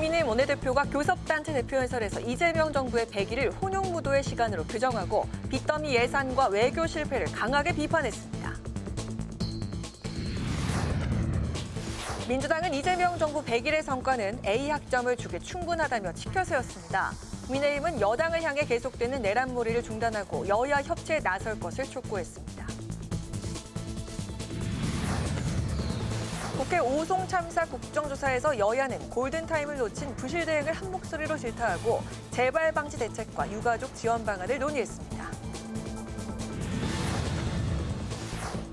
국민의힘 원내대표가 교섭단체 대표연설에서 이재명 정부의 100일을 혼용무도의 시간으로 규정하고 빚더미 예산과 외교 실패를 강하게 비판했습니다. 민주당은 이재명 정부 100일의 성과는 A학점을 주기 충분하다며 치켜세웠습니다. 국민의힘은 여당을 향해 계속되는 내란몰이를 중단하고 여야 협치에 나설 것을 촉구했습니다. 국회 오송 참사 국정조사에서 여야는 골든타임을 놓친 부실 대응을 한 목소리로 질타하고 재발 방지 대책과 유가족 지원 방안을 논의했습니다.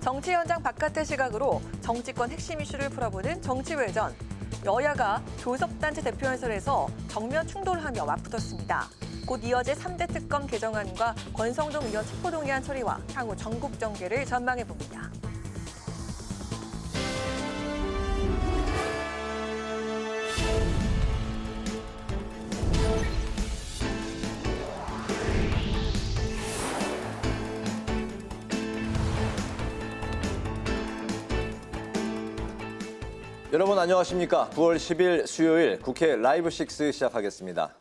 정치 현장 바깥의 시각으로 정치권 핵심 이슈를 풀어보는 정치외전. 여야가 교섭단체 대표연설에서 정면 충돌하며 맞붙었습니다. 곧 이어질 3대 특검 개정안과 권성동 의원 체포동의안 처리와 향후 전국 정계를 전망해봅니다. 여러분 안녕하십니까? 9월 10일 수요일 국회 라이브 6 시작하겠습니다.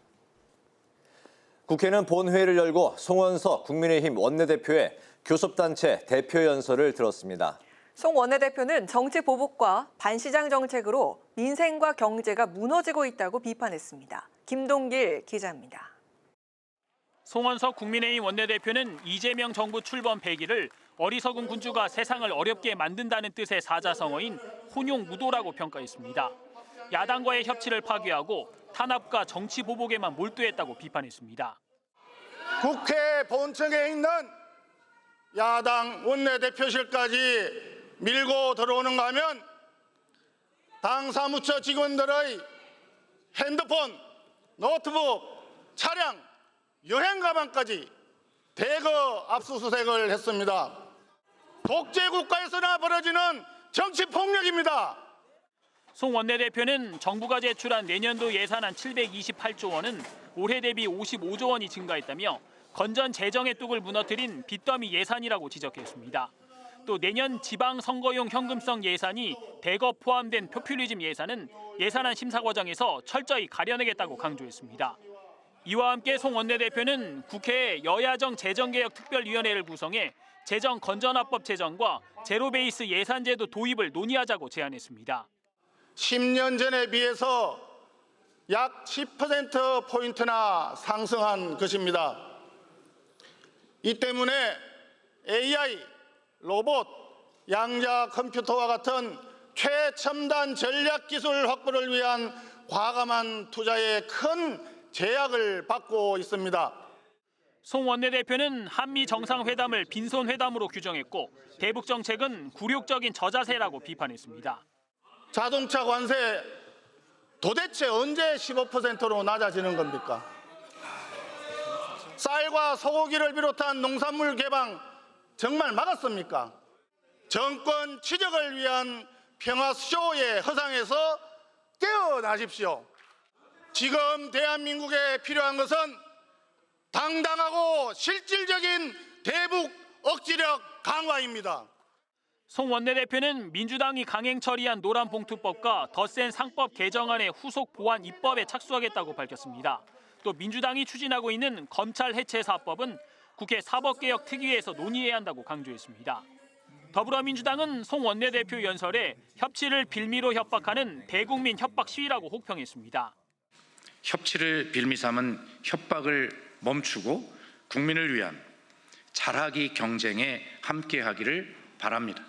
국회는 본회의를 열고 송원석 국민의힘 원내대표의 교섭단체 대표연설을 들었습니다. 송 원내대표는 정치 보복과 반시장 정책으로 민생과 경제가 무너지고 있다고 비판했습니다. 김동길 기자입니다. 송원석 국민의힘 원내대표는 이재명 정부 출범 100일을 어리석은 군주가 세상을 어렵게 만든다는 뜻의 사자성어인 혼용무도라고 평가했습니다. 야당과의 협치를 파괴하고 탄압과 정치 보복에만 몰두했다고 비판했습니다. 국회 본청에 있는 야당 원내대표실까지 밀고 들어오는가 하면 당 사무처 직원들의 핸드폰, 노트북, 차량, 여행 가방까지 대거 압수수색을 했습니다. 독재 국가에서나 벌어지는 정치 폭력입니다. 송 원내대표는 정부가 제출한 내년도 예산안 728조 원은 올해 대비 55조 원이 증가했다며 건전 재정의 뚝을 무너뜨린 빚더미 예산이라고 지적했습니다. 또 내년 지방선거용 현금성 예산이 대거 포함된 포퓰리즘 예산은 예산안 심사 과정에서 철저히 가려내겠다고 강조했습니다. 이와 함께 송 원내대표는 국회에 여야정 재정개혁특별위원회를 구성해 재정건전화법 제정과 제로베이스 예산제도 도입을 논의하자고 제안했습니다. 10년 전에 비해서 약 10%포인트나 상승한 것입니다. 이 때문에 AI, 로봇, 양자 컴퓨터와 같은 최첨단 전략기술 확보를 위한 과감한 투자에 큰 제약을 받고 있습니다. 송 원내대표는 한미 정상회담을 빈손회담으로 규정했고 대북 정책은 굴욕적인 저자세라고 비판했습니다. 자동차 관세 도대체 언제 15%로 낮아지는 겁니까? 쌀과 소고기를 비롯한 농산물 개방 정말 막았습니까? 정권 취적을 위한 평화쇼의 허상에서 깨어나십시오. 지금 대한민국에 필요한 것은 당당하고 실질적인 대북 억지력 강화입니다. 송 원내대표는 민주당이 강행 처리한 노란봉투법과 더 센 상법 개정안의 후속 보완 입법에 착수하겠다고 밝혔습니다. 또 민주당이 추진하고 있는 검찰 해체 사법은 국회 사법개혁특위에서 논의해야 한다고 강조했습니다. 더불어민주당은 송 원내대표 연설에 협치를 빌미로 협박하는 대국민 협박 시위라고 혹평했습니다. 협치를 빌미 삼은 협박을 멈추고 국민을 위한 잘하기 경쟁에 함께하기를 바랍니다.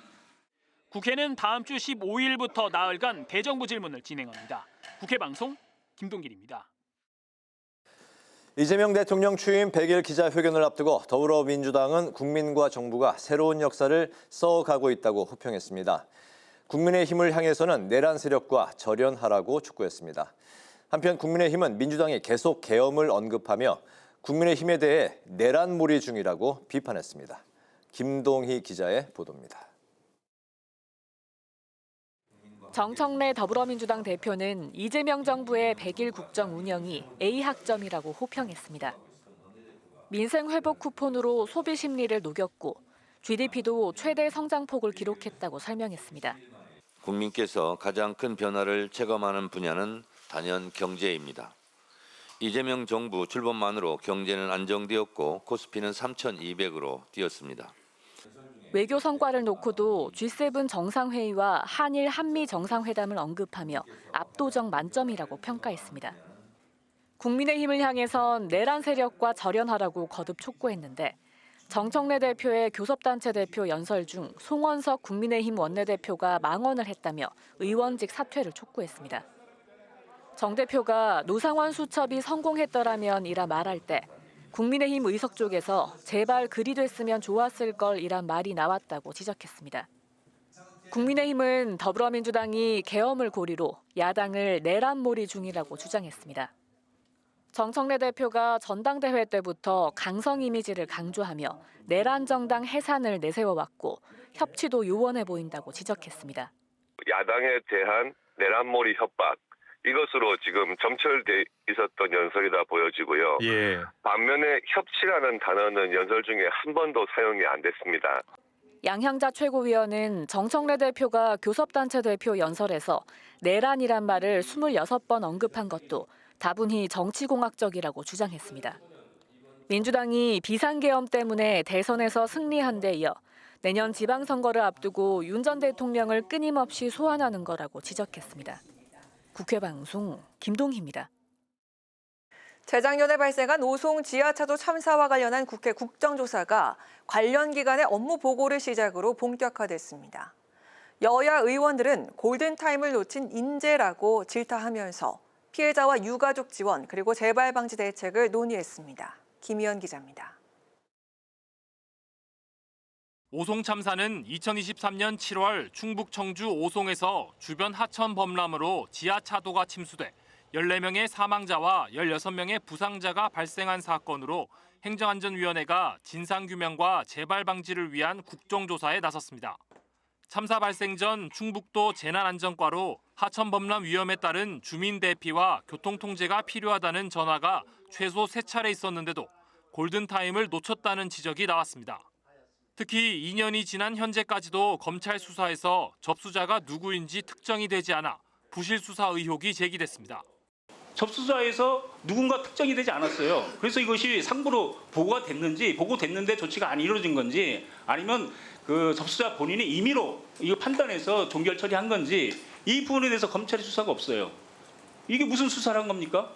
국회는 다음 주 15일부터 나흘간 대정부 질문을 진행합니다. 국회방송 김동길입니다. 이재명 대통령 취임 100일 기자회견을 앞두고 더불어민주당은 국민과 정부가 새로운 역사를 써가고 있다고 호평했습니다. 국민의힘을 향해서는 내란 세력과 절연하라고 촉구했습니다. 한편 국민의힘은 민주당이 계속 계엄을 언급하며 국민의힘에 대해 내란몰이 중이라고 비판했습니다. 김동희 기자의 보도입니다. 정청래 더불어민주당 대표는 이재명 정부의 100일 국정 운영이 A학점이라고 호평했습니다. 민생 회복 쿠폰으로 소비 심리를 녹였고 GDP도 최대 성장폭을 기록했다고 설명했습니다. 국민께서 가장 큰 변화를 체감하는 분야는 단연 경제입니다. 이재명 정부 출범만으로 경제는 안정되었고 코스피는 3,200으로 뛰었습니다. 외교 성과를 놓고도 G7 정상회의와 한일 한미 정상회담을 언급하며 압도적 만점이라고 평가했습니다. 국민의힘을 향해선 내란 세력과 절연하라고 거듭 촉구했는데 정청래 대표의 교섭단체 대표 연설 중 송원석 국민의힘 원내대표가 망언을 했다며 의원직 사퇴를 촉구했습니다. 정 대표가 노상원 수첩이 성공했더라면 이라 말할 때 국민의힘 의석 쪽에서 제발 그리 됐으면 좋았을 걸 이란 말이 나왔다고 지적했습니다. 국민의힘은 더불어민주당이 계엄을 고리로 야당을 내란몰이 중이라고 주장했습니다. 정청래 대표가 전당대회 때부터 강성 이미지를 강조하며 내란 정당 해산을 내세워왔고 협치도 요원해 보인다고 지적했습니다. 야당에 대한 내란몰이 협박, 이것으로 지금 점철돼 있었던 연설이다 보여지고요. 예. 반면에 협치라는 단어는 연설 중에 한 번도 사용이 안 됐습니다. 양향자 최고위원은 정청래 대표가 교섭단체 대표 연설에서 내란이란 말을 26번 언급한 것도 다분히 정치공학적이라고 주장했습니다. 민주당이 비상계엄 때문에 대선에서 승리한 데 이어 내년 지방선거를 앞두고 윤 전 대통령을 끊임없이 소환하는 거라고 지적했습니다. 국회방송 김동희입니다. 재작년에 발생한 오송 지하차도 참사와 관련한 국회 국정조사가 관련 기관의 업무 보고를 시작으로 본격화됐습니다. 여야 의원들은 골든타임을 놓친 인재라고 질타하면서 피해자와 유가족 지원 그리고 재발 방지 대책을 논의했습니다. 김희연 기자입니다. 오송 참사는 2023년 7월 충북 청주 오송에서 주변 하천 범람으로 지하차도가 침수돼 14명의 사망자와 16명의 부상자가 발생한 사건으로 행정안전위원회가 진상규명과 재발 방지를 위한 국정조사에 나섰습니다. 참사 발생 전 충북도 재난안전과로 하천 범람 위험에 따른 주민 대피와 교통통제가 필요하다는 전화가 최소 3차례 있었는데도 골든타임을 놓쳤다는 지적이 나왔습니다. 특히 2년이 지난 현재까지도 검찰 수사에서 접수자가 누구인지 특정이 되지 않아 부실 수사 의혹이 제기됐습니다. 접수자에서 누군가 특정이 되지 않았어요. 그래서 이것이 상부로 보고가 됐는지, 보고됐는데 조치가 안 이루어진 건지, 아니면 그 접수자 본인이 임의로 이거 판단해서 종결 처리한 건지, 이 부분에 대해서 검찰이 수사가 없어요. 이게 무슨 수사를 한 겁니까?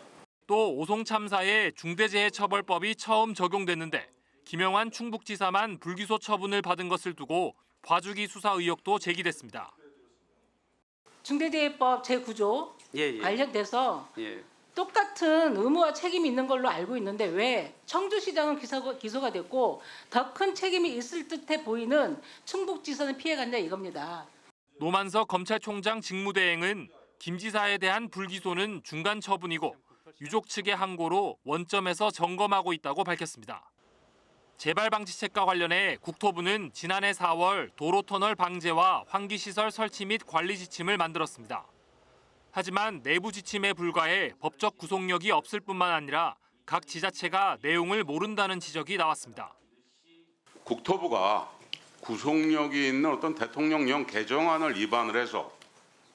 또 오송 참사에 중대재해처벌법이 처음 적용됐는데 김영환 충북지사만 불기소 처분을 받은 것을 두고 봐주기 수사 의혹도 제기됐습니다. 중대재해법 제9조 관련돼서 똑같은 의무와 책임이 있는 걸로 알고 있는데 왜 청주시장은 기소가 됐고 더 큰 책임이 있을 듯해 보이는 충북지사는 피해갔냐 이겁니다. 노만석 검찰총장 직무대행은 김 지사에 대한 불기소는 중간 처분이고 유족 측의 항고로 원점에서 점검하고 있다고 밝혔습니다. 재발방지책과 관련해 국토부는 지난해 4월 도로터널 방제와 환기시설 설치 및 관리 지침을 만들었습니다. 하지만 내부 지침에 불과해 법적 구속력이 없을 뿐만 아니라 각 지자체가 내용을 모른다는 지적이 나왔습니다. 국토부가 구속력이 있는 어떤 대통령령 개정안을 위반을 해서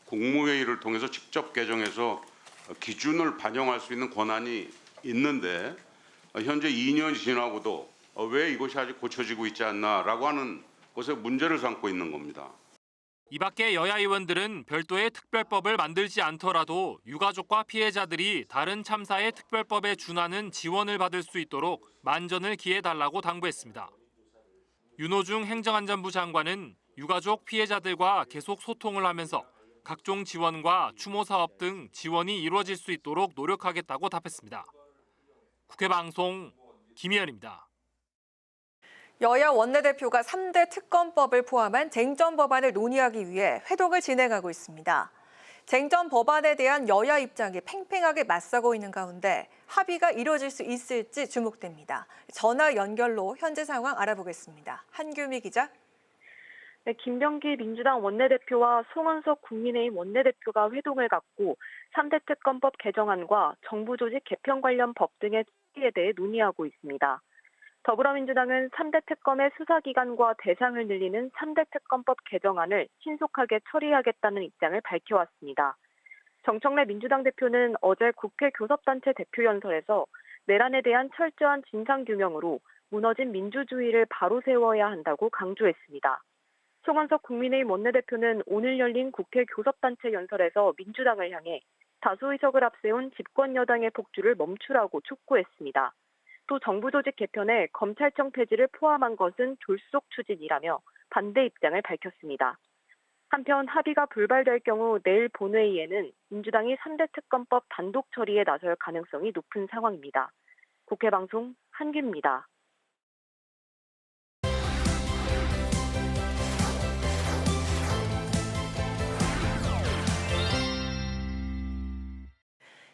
국무회의를 통해서 직접 개정해서 기준을 반영할 수 있는 권한이 있는데 현재 2년이 지나고도 왜 이것이 아직 고쳐지고 있지 않나라고 하는 것에 문제를 삼고 있는 겁니다. 이 밖에 여야 의원들은 별도의 특별법을 만들지 않더라도 유가족과 피해자들이 다른 참사의 특별법에 준하는 지원을 받을 수 있도록 만전을 기해달라고 당부했습니다. 윤호중 행정안전부 장관은 유가족 피해자들과 계속 소통을 하면서 각종 지원과 추모 사업 등 지원이 이루어질 수 있도록 노력하겠다고 답했습니다. 국회방송 김희연입니다. 여야 원내대표가 3대 특검법을 포함한 쟁점 법안을 논의하기 위해 회동을 진행하고 있습니다. 쟁점 법안에 대한 여야 입장이 팽팽하게 맞서고 있는 가운데 합의가 이루어질 수 있을지 주목됩니다. 전화 연결로 현재 상황 알아보겠습니다. 한규미 기자. 네, 김병기 민주당 원내대표와 송원석 국민의힘 원내대표가 회동을 갖고 3대 특검법 개정안과 정부 조직 개편 관련 법 등의 처리에 대해 논의하고 있습니다. 더불어민주당은 3대 특검의 수사기관과 대상을 늘리는 3대 특검법 개정안을 신속하게 처리하겠다는 입장을 밝혀왔습니다. 정청래 민주당 대표는 어제 국회 교섭단체 대표연설에서 내란에 대한 철저한 진상규명으로 무너진 민주주의를 바로 세워야 한다고 강조했습니다. 송원석 국민의힘 원내대표는 오늘 열린 국회 교섭단체 연설에서 민주당을 향해 다수의석을 앞세운 집권 여당의 폭주를 멈추라고 촉구했습니다. 또 정부 조직 개편에 검찰청 폐지를 포함한 것은 졸속 추진이라며 반대 입장을 밝혔습니다. 한편 합의가 불발될 경우 내일 본회의에는 민주당이 3대 특검법 단독 처리에 나설 가능성이 높은 상황입니다. 국회방송 한규입니다.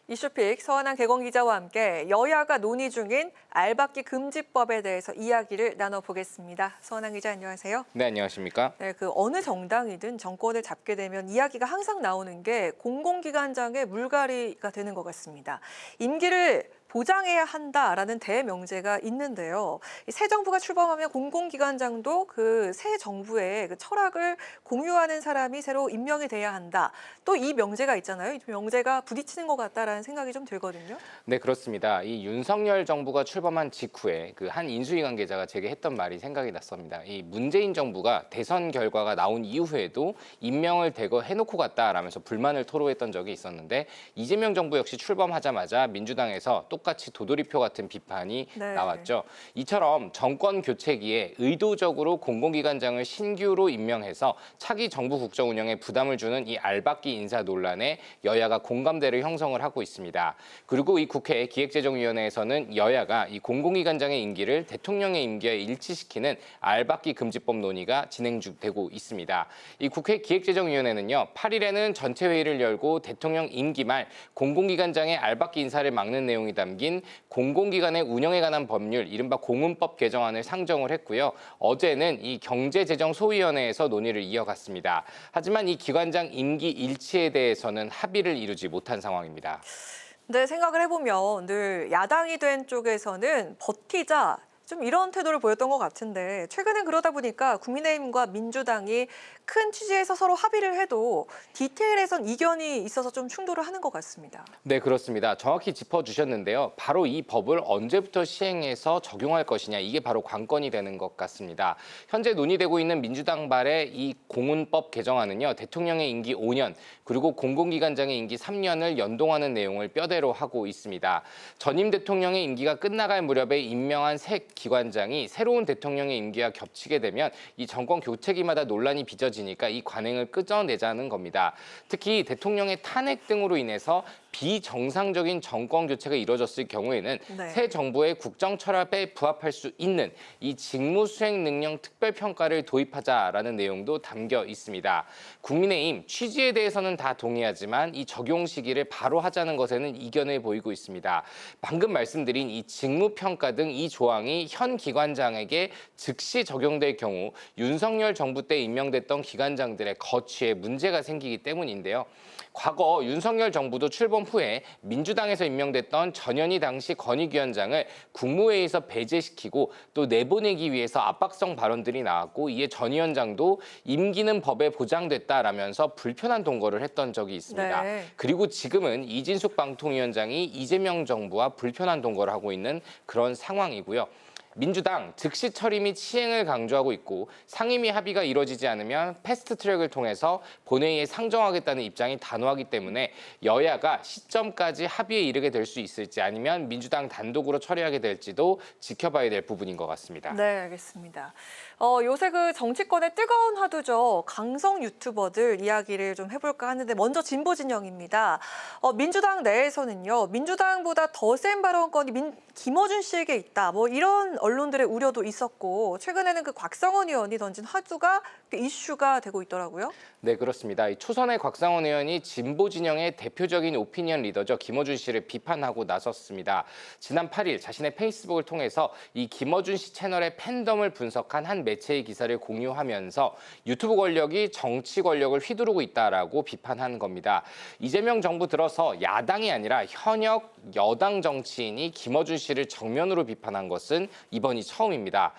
이슈픽 서한한 개공기자와 함께 여야가 논의 중인 알박기 금지법에 대해서 이야기를 나눠보겠습니다. 서한한 기자 안녕하세요. 네, 안녕하십니까? 네, 어느 정당이든 정권을 잡게 되면 이야기가 항상 나오는 게 공공기관장의 물갈이가 되는 것 같습니다. 임기를 보장해야 한다라는 대명제가 있는데요. 새 정부가 출범하면 공공기관장도 그 새 정부의 그 철학을 공유하는 사람이 새로 임명이 돼야 한다. 또 이 명제가 있잖아요. 이 명제가 부딪히는 것 같다라는 생각이 좀 들거든요. 네, 그렇습니다. 이 윤석열 정부가 출범한 직후에 그 한 인수위 관계자가 제게 했던 말이 생각이 났습니다. 이 문재인 정부가 대선 결과가 나온 이후에도 임명을 대거 해놓고 갔다라면서 불만을 토로했던 적이 있었는데 이재명 정부 역시 출범하자마자 민주당에서 똑같이 도돌이표 같은 비판이 나왔죠. 이처럼 정권 교체기에 의도적으로 공공기관장을 신규로 임명해서 차기 정부 국정 운영에 부담을 주는 이 알박기 인사 논란에 여야가 공감대를 형성을 하고 있습니다. 그리고 이 국회 기획재정위원회에서는 여야가 이 공공기관장의 임기를 대통령의 임기와 일치시키는 알박기 금지법 논의가 진행되고 있습니다. 이 국회 기획재정위원회는요, 8일에는 전체 회의를 열고 대통령 임기 말 공공기관장의 알박기 인사를 막는 내용이 담긴 공공기관의 운영에 관한 법률, 이른바 공운법 개정안을 상정을 했고요. 어제는 이 경제재정소위원회에서 논의를 이어갔습니다. 하지만 이 기관장 임기 일치에 대해서는 합의를 이루지 못한 상황입니다. 네, 생각을 해보면 늘 야당이 된 쪽에서는 버티자 좀 이런 태도를 보였던 것 같은데 최근엔 그러다 보니까 국민의힘과 민주당이 큰 취지에서 서로 합의를 해도 디테일에선 이견이 있어서 좀 충돌을 하는 것 같습니다. 네, 그렇습니다. 정확히 짚어주셨는데요. 바로 이 법을 언제부터 시행해서 적용할 것이냐, 이게 바로 관건이 되는 것 같습니다. 현재 논의되고 있는 민주당발의 이 공운법 개정안은요, 대통령의 임기 5년, 그리고 공공기관장의 임기 3년을 연동하는 내용을 뼈대로 하고 있습니다. 전임 대통령의 임기가 끝나갈 무렵에 임명한 새 기관장이 새로운 대통령의 임기와 겹치게 되면 이 정권 교체기마다 논란이 빚어지니까 이 관행을 끊어내자는 겁니다. 특히 대통령의 탄핵 등으로 인해서 비정상적인 정권 교체가 이루어졌을 경우에는 새 정부의 국정 철학에 부합할 수 있는 이 직무 수행 능력 특별평가를 도입하자라는 내용도 담겨 있습니다. 국민의힘 취지에 대해서는 다 동의하지만 이 적용 시기를 바로 하자는 것에는 이견을 보이고 있습니다. 방금 말씀드린 이 직무평가 등 이 조항이 현 기관장에게 즉시 적용될 경우 윤석열 정부 때 임명됐던 기관장들의 거취에 문제가 생기기 때문인데요. 과거 윤석열 정부도 출범 후에 민주당에서 임명됐던 전현희 당시 건의위원장을 국무회의에서 배제시키고 또 내보내기 위해서 압박성 발언들이 나왔고, 이에 전 위원장도 임기는 법에 보장됐다라면서 불편한 동거를 했던 적이 있습니다. 그리고 지금은 이진숙 방통위원장이 이재명 정부와 불편한 동거를 하고 있는 그런 상황이고요. 민주당 즉시 처리 및 시행을 강조하고 있고 상임위 합의가 이루어지지 않으면 패스트트랙을 통해서 본회의에 상정하겠다는 입장이 단호하기 때문에 여야가 시점까지 합의에 이르게 될 수 있을지 아니면 민주당 단독으로 처리하게 될지도 지켜봐야 될 부분인 것 같습니다. 네, 알겠습니다. 요새 그 정치권의 뜨거운 화두죠. 강성 유튜버들 이야기를 좀 해볼까 하는데 먼저 진보 진영입니다. 민주당 내에서는요. 민주당보다 더 센 발언권이 김어준 씨에게 있다. 뭐 이런 언론들의 우려도 있었고 최근에는 그 곽상원 의원이 던진 화두가 이슈가 되고 있더라고요. 네, 그렇습니다. 이 초선의 곽상원 의원이 진보 진영의 대표적인 오피니언 리더죠. 김어준 씨를 비판하고 나섰습니다. 지난 8일 자신의 페이스북을 통해서 이 김어준 씨 채널의 팬덤을 분석한 한 한 매체의 기사를 공유하면서 유튜브 권력이 정치 권력을 휘두르고 있다라고 비판한 겁니다. 이재명 정부 들어서 야당이 아니라 현역 여당 정치인이 김어준 씨를 정면으로 비판한 것은 이번이 처음입니다.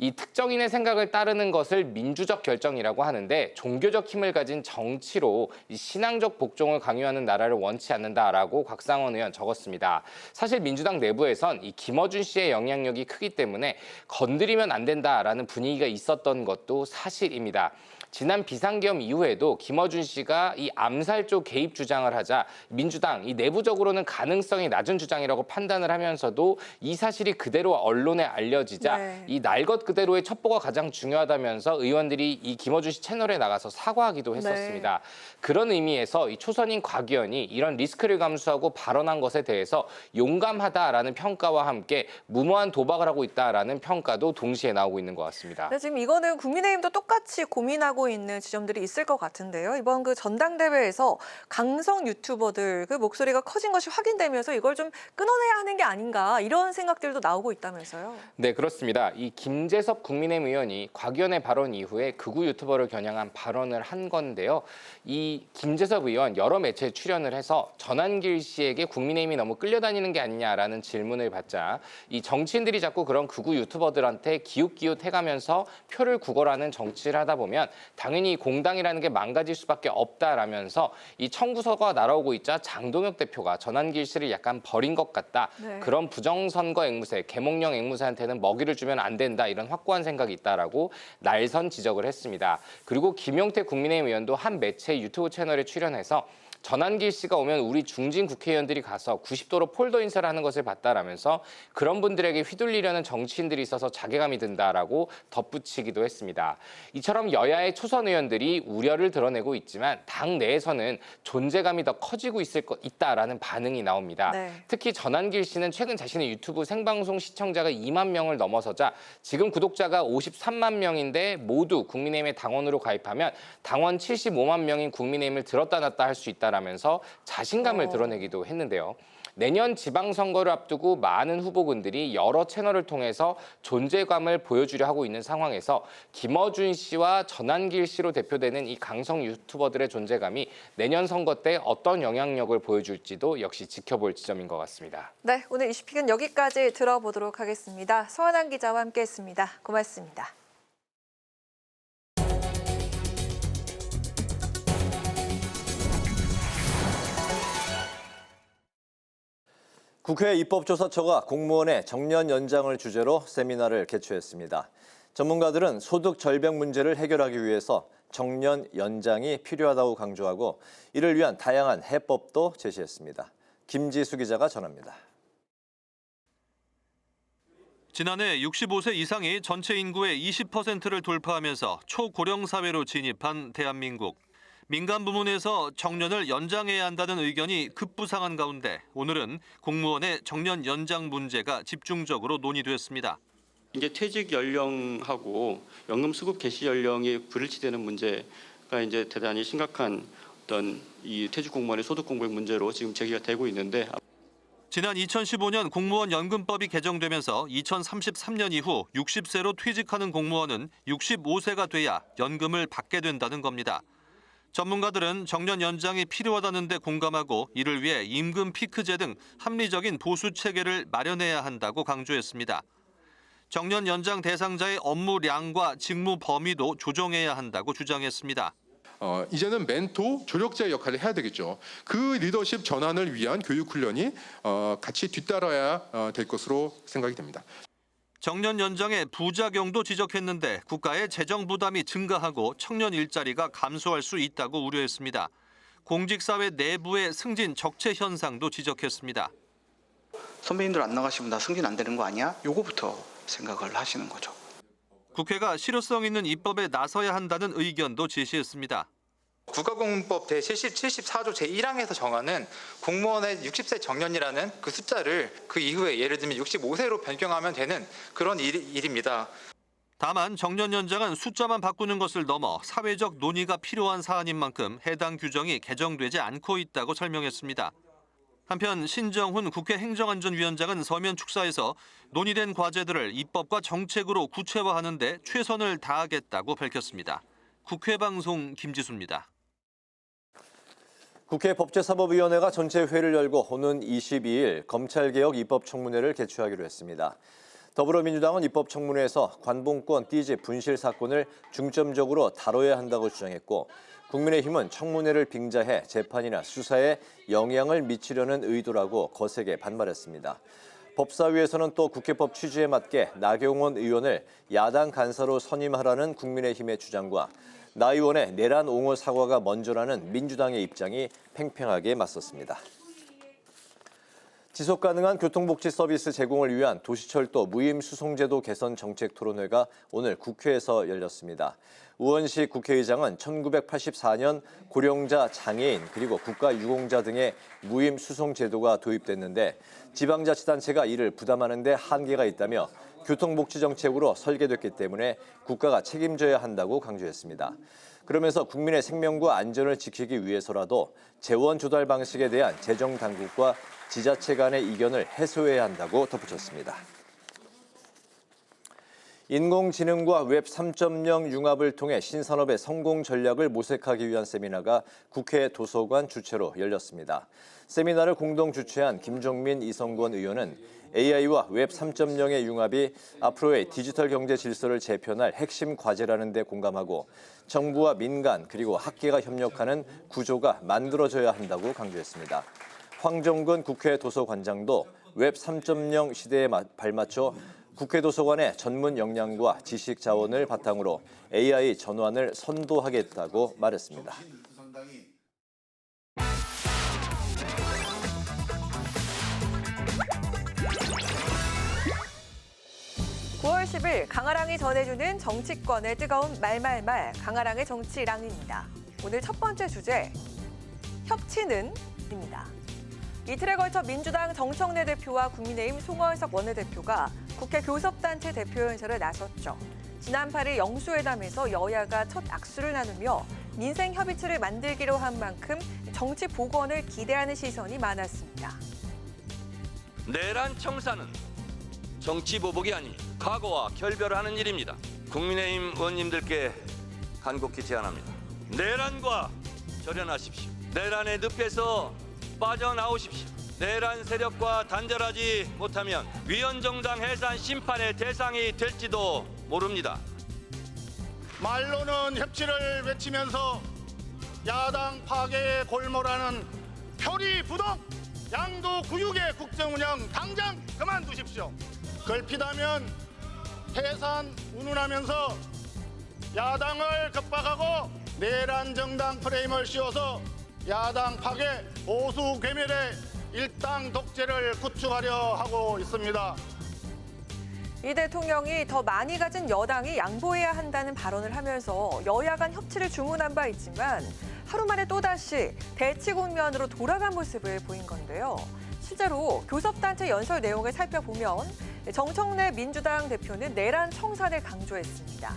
이 특정인의 생각을 따르는 것을 민주적 결정이라고 하는데 종교적 힘을 가진 정치로 이 신앙적 복종을 강요하는 나라를 원치 않는다라고 곽상원 의원 적었습니다. 사실 민주당 내부에선 이 김어준 씨의 영향력이 크기 때문에 건드리면 안 된다라는 분위기가 있었던 것도 사실입니다. 지난 비상계엄 이후에도 김어준 씨가 이 암살 쪽 개입 주장을 하자 민주당 이 내부적으로는 가능성이 낮은 주장이라고 판단을 하면서도 이 사실이 그대로 언론에 알려지자 이 날 것 그대로의 첩보가 가장 중요하다면서 의원들이 이 김어준 씨 채널에 나가서 사과하기도 했었습니다. 그런 의미에서 이 초선인 곽 의원이 이런 리스크를 감수하고 발언한 것에 대해서 용감하다라는 평가와 함께 무모한 도박을 하고 있다라는 평가도 동시에 나오고 있는 것 같습니다. 네, 지금 이거는 국민의힘도 똑같이 고민하고 있는 지점들이 있을 것 같은데요. 이번 그 전당대회에서 강성 유튜버들 그 목소리가 커진 것이 확인되면서 이걸 좀 끊어내야 하는 게 아닌가 이런 생각들도 나오고 있다면서요. 네, 그렇습니다. 이 김재섭 국민의힘 의원이 곽 의원의 발언 이후에 극우 유튜버를 겨냥한 발언을 한 건데요. 이 김재섭 의원 여러 매체에 출연을 해서 전환길 씨에게 국민의힘이 너무 끌려다니는 게 아니냐라는 질문을 받자 이 정치인들이 자꾸 그런 극우 유튜버들한테 기웃기웃해가면서 표를 구걸하는 정치를 하다 보면 당연히 공당이라는 게 망가질 수밖에 없다라면서 이 청구서가 날아오고 있자 장동혁 대표가 전환길 씨를 약간 버린 것 같다. 그런 부정선거 앵무새, 계몽령 앵무새한테는 먹이를 주면 안 된다. 이런 확고한 생각이 있다라고 날선 지적을 했습니다. 그리고 김용태 국민의힘 의원도 한 매체 유튜브 채널에 출연해서 전환길 씨가 오면 우리 중진 국회의원들이 가서 90도로 폴더 인사를 하는 것을 봤다라면서 그런 분들에게 휘둘리려는 정치인들이 있어서 자괴감이 든다라고 덧붙이기도 했습니다. 이처럼 여야의 초선 의원들이 우려를 드러내고 있지만 당 내에서는 존재감이 더 커지고 있다라는 반응이 나옵니다. 특히 전환길 씨는 최근 자신의 유튜브 생방송 시청자가 2만 명을 넘어서자 지금 구독자가 53만 명인데 모두 국민의힘의 당원으로 가입하면 당원 75만 명인 국민의힘을 들었다 놨다 할 수 있다. 라면서 자신감을 드러내기도 했는데요. 내년 지방선거를 앞두고 많은 후보군들이 여러 채널을 통해서 존재감을 보여주려 하고 있는 상황에서 김어준 씨와 전환길 씨로 대표되는 이 강성 유튜버들의 존재감이 내년 선거 때 어떤 영향력을 보여줄지도 역시 지켜볼 지점인 것 같습니다. 네, 오늘 이슈픽은 여기까지 들어보도록 하겠습니다. 서원한 기자와 함께했습니다. 고맙습니다. 국회 입법조사처가 공무원의 정년 연장을 주제로 세미나를 개최했습니다. 전문가들은 소득 절벽 문제를 해결하기 위해서 정년 연장이 필요하다고 강조하고 이를 위한 다양한 해법도 제시했습니다. 김지수 기자가 전합니다. 지난해 65세 이상이 전체 인구의 20%를 돌파하면서 초고령 사회로 진입한 대한민국. 민간 부문에서 정년을 연장해야 한다는 의견이 급부상한 가운데 오늘은 공무원의 정년 연장 문제가 집중적으로 논의됐습니다. 이제 퇴직 연령하고 연금 수급 개시 연령이 불일치되는 문제가 이제 대단히 심각한 어떤 이 퇴직 공무원의 소득 공백 문제로 지금 제기가 되고 있는데 지난 2015년 공무원 연금법이 개정되면서 2033년 이후 60세로 퇴직하는 공무원은 65세가 돼야 연금을 받게 된다는 겁니다. 전문가들은 정년 연장이 필요하다는 데 공감하고 이를 위해 임금 피크제 등 합리적인 보수 체계를 마련해야 한다고 강조했습니다. 정년 연장 대상자의 업무량과 직무 범위도 조정해야 한다고 주장했습니다. 이제는 멘토, 조력자의 역할을 해야 되겠죠. 그 리더십 전환을 위한 교육 훈련이 같이 뒤따라야 될 것으로 생각이 됩니다. 정년 연장의 부작용도 지적했는데 국가의 재정 부담이 증가하고 청년 일자리가 감소할 수 있다고 우려했습니다. 공직사회 내부의 승진 적체 현상도 지적했습니다. 선배님들 안 나가시면 나 승진 안 되는 거 아니야? 요거부터 생각을 하시는 거죠. 국회가 실효성 있는 입법에 나서야 한다는 의견도 제시했습니다. 국가공무법 제74조 제1항에서 정하는 공무원의 60세 정년이라는 그 숫자를 그 이후에 예를 들면 65세로 변경하면 되는 그런 일입니다. 다만 정년 연장은 숫자만 바꾸는 것을 넘어 사회적 논의가 필요한 사안인 만큼 해당 규정이 개정되지 않고 있다고 설명했습니다. 한편 신정훈 국회 행정안전위원장은 서면 축사에서 논의된 과제들을 입법과 정책으로 구체화하는 데 최선을 다하겠다고 밝혔습니다. 국회방송 김지수입니다. 국회 법제사법위원회가 전체 회의를 열고 오는 22일 검찰개혁 입법청문회를 개최하기로 했습니다. 더불어민주당은 입법청문회에서 관봉권 띠지 분실 사건을 중점적으로 다뤄야 한다고 주장했고, 국민의힘은 청문회를 빙자해 재판이나 수사에 영향을 미치려는 의도라고 거세게 반발했습니다. 법사위에서는 또 국회법 취지에 맞게 나경원 의원을 야당 간사로 선임하라는 국민의힘의 주장과 나 의원의 내란 옹호 사과가 먼저라는 민주당의 입장이 팽팽하게 맞섰습니다. 지속가능한 교통복지 서비스 제공을 위한 도시철도 무임수송제도 개선 정책 토론회가 오늘 국회에서 열렸습니다. 우원식 국회의장은 1984년 고령자, 장애인 그리고 국가유공자 등의 무임수송제도가 도입됐는데 지방자치단체가 이를 부담하는 데 한계가 있다며 교통복지 정책으로 설계됐기 때문에 국가가 책임져야 한다고 강조했습니다. 그러면서 국민의 생명과 안전을 지키기 위해서라도 재원 조달 방식에 대한 재정 당국과 지자체 간의 이견을 해소해야 한다고 덧붙였습니다. 인공지능과 웹 3.0 융합을 통해 신산업의 성공 전략을 모색하기 위한 세미나가 국회 도서관 주최로 열렸습니다. 세미나를 공동 주최한 김종민, 이성권 의원은 AI와 웹 3.0의 융합이 앞으로의 디지털 경제 질서를 재편할 핵심 과제라는 데 공감하고 정부와 민간 그리고 학계가 협력하는 구조가 만들어져야 한다고 강조했습니다. 황정근 국회 도서관장도 웹 3.0 시대에 발맞춰 국회 도서관의 전문 역량과 지식 자원을 바탕으로 AI 전환을 선도하겠다고 말했습니다. 9월 10일 강아랑이 전해주는 정치권의 뜨거운 말말말 강아랑의 정치랑입니다. 오늘 첫 번째 주제, 협치는입니다. 이틀에 걸쳐 민주당 정청래 대표와 국민의힘 송원석 원내대표가 국회 교섭단체 대표연설에 나섰죠. 지난 8일 영수회담에서 여야가 첫 악수를 나누며 민생 협의체를 만들기로 한 만큼 정치 복원을 기대하는 시선이 많았습니다. 내란 청사는 정치 보복이 아닌 각오와 결별하는 일입니다. 국민의힘 의원님들께 간곡히 제안합니다. 내란과 절연하십시오. 내란의 늪에서 빠져나오십시오. 내란 세력과 단절하지 못하면 위헌정당 해산 심판의 대상이 될지도 모릅니다. 말로는 협치를 외치면서 야당 파괴에 골몰하는 표리부동 양도구육의 국정운영 당장 그만두십시오. 걸핏하면 해산 운운하면서 야당을 겁박하고 내란 정당 프레임을 씌워서 야당 파괴, 보수 괴멸의 일당 독재를 구축하려 하고 있습니다. 이 대통령이 더 많이 가진 여당이 양보해야 한다는 발언을 하면서 여야 간 협치를 주문한 바 있지만 하루 만에 또다시 대치 국면으로 돌아간 모습을 보인 건데요. 실제로 교섭단체 연설 내용을 살펴보면 정청래 민주당 대표는 내란 청산을 강조했습니다.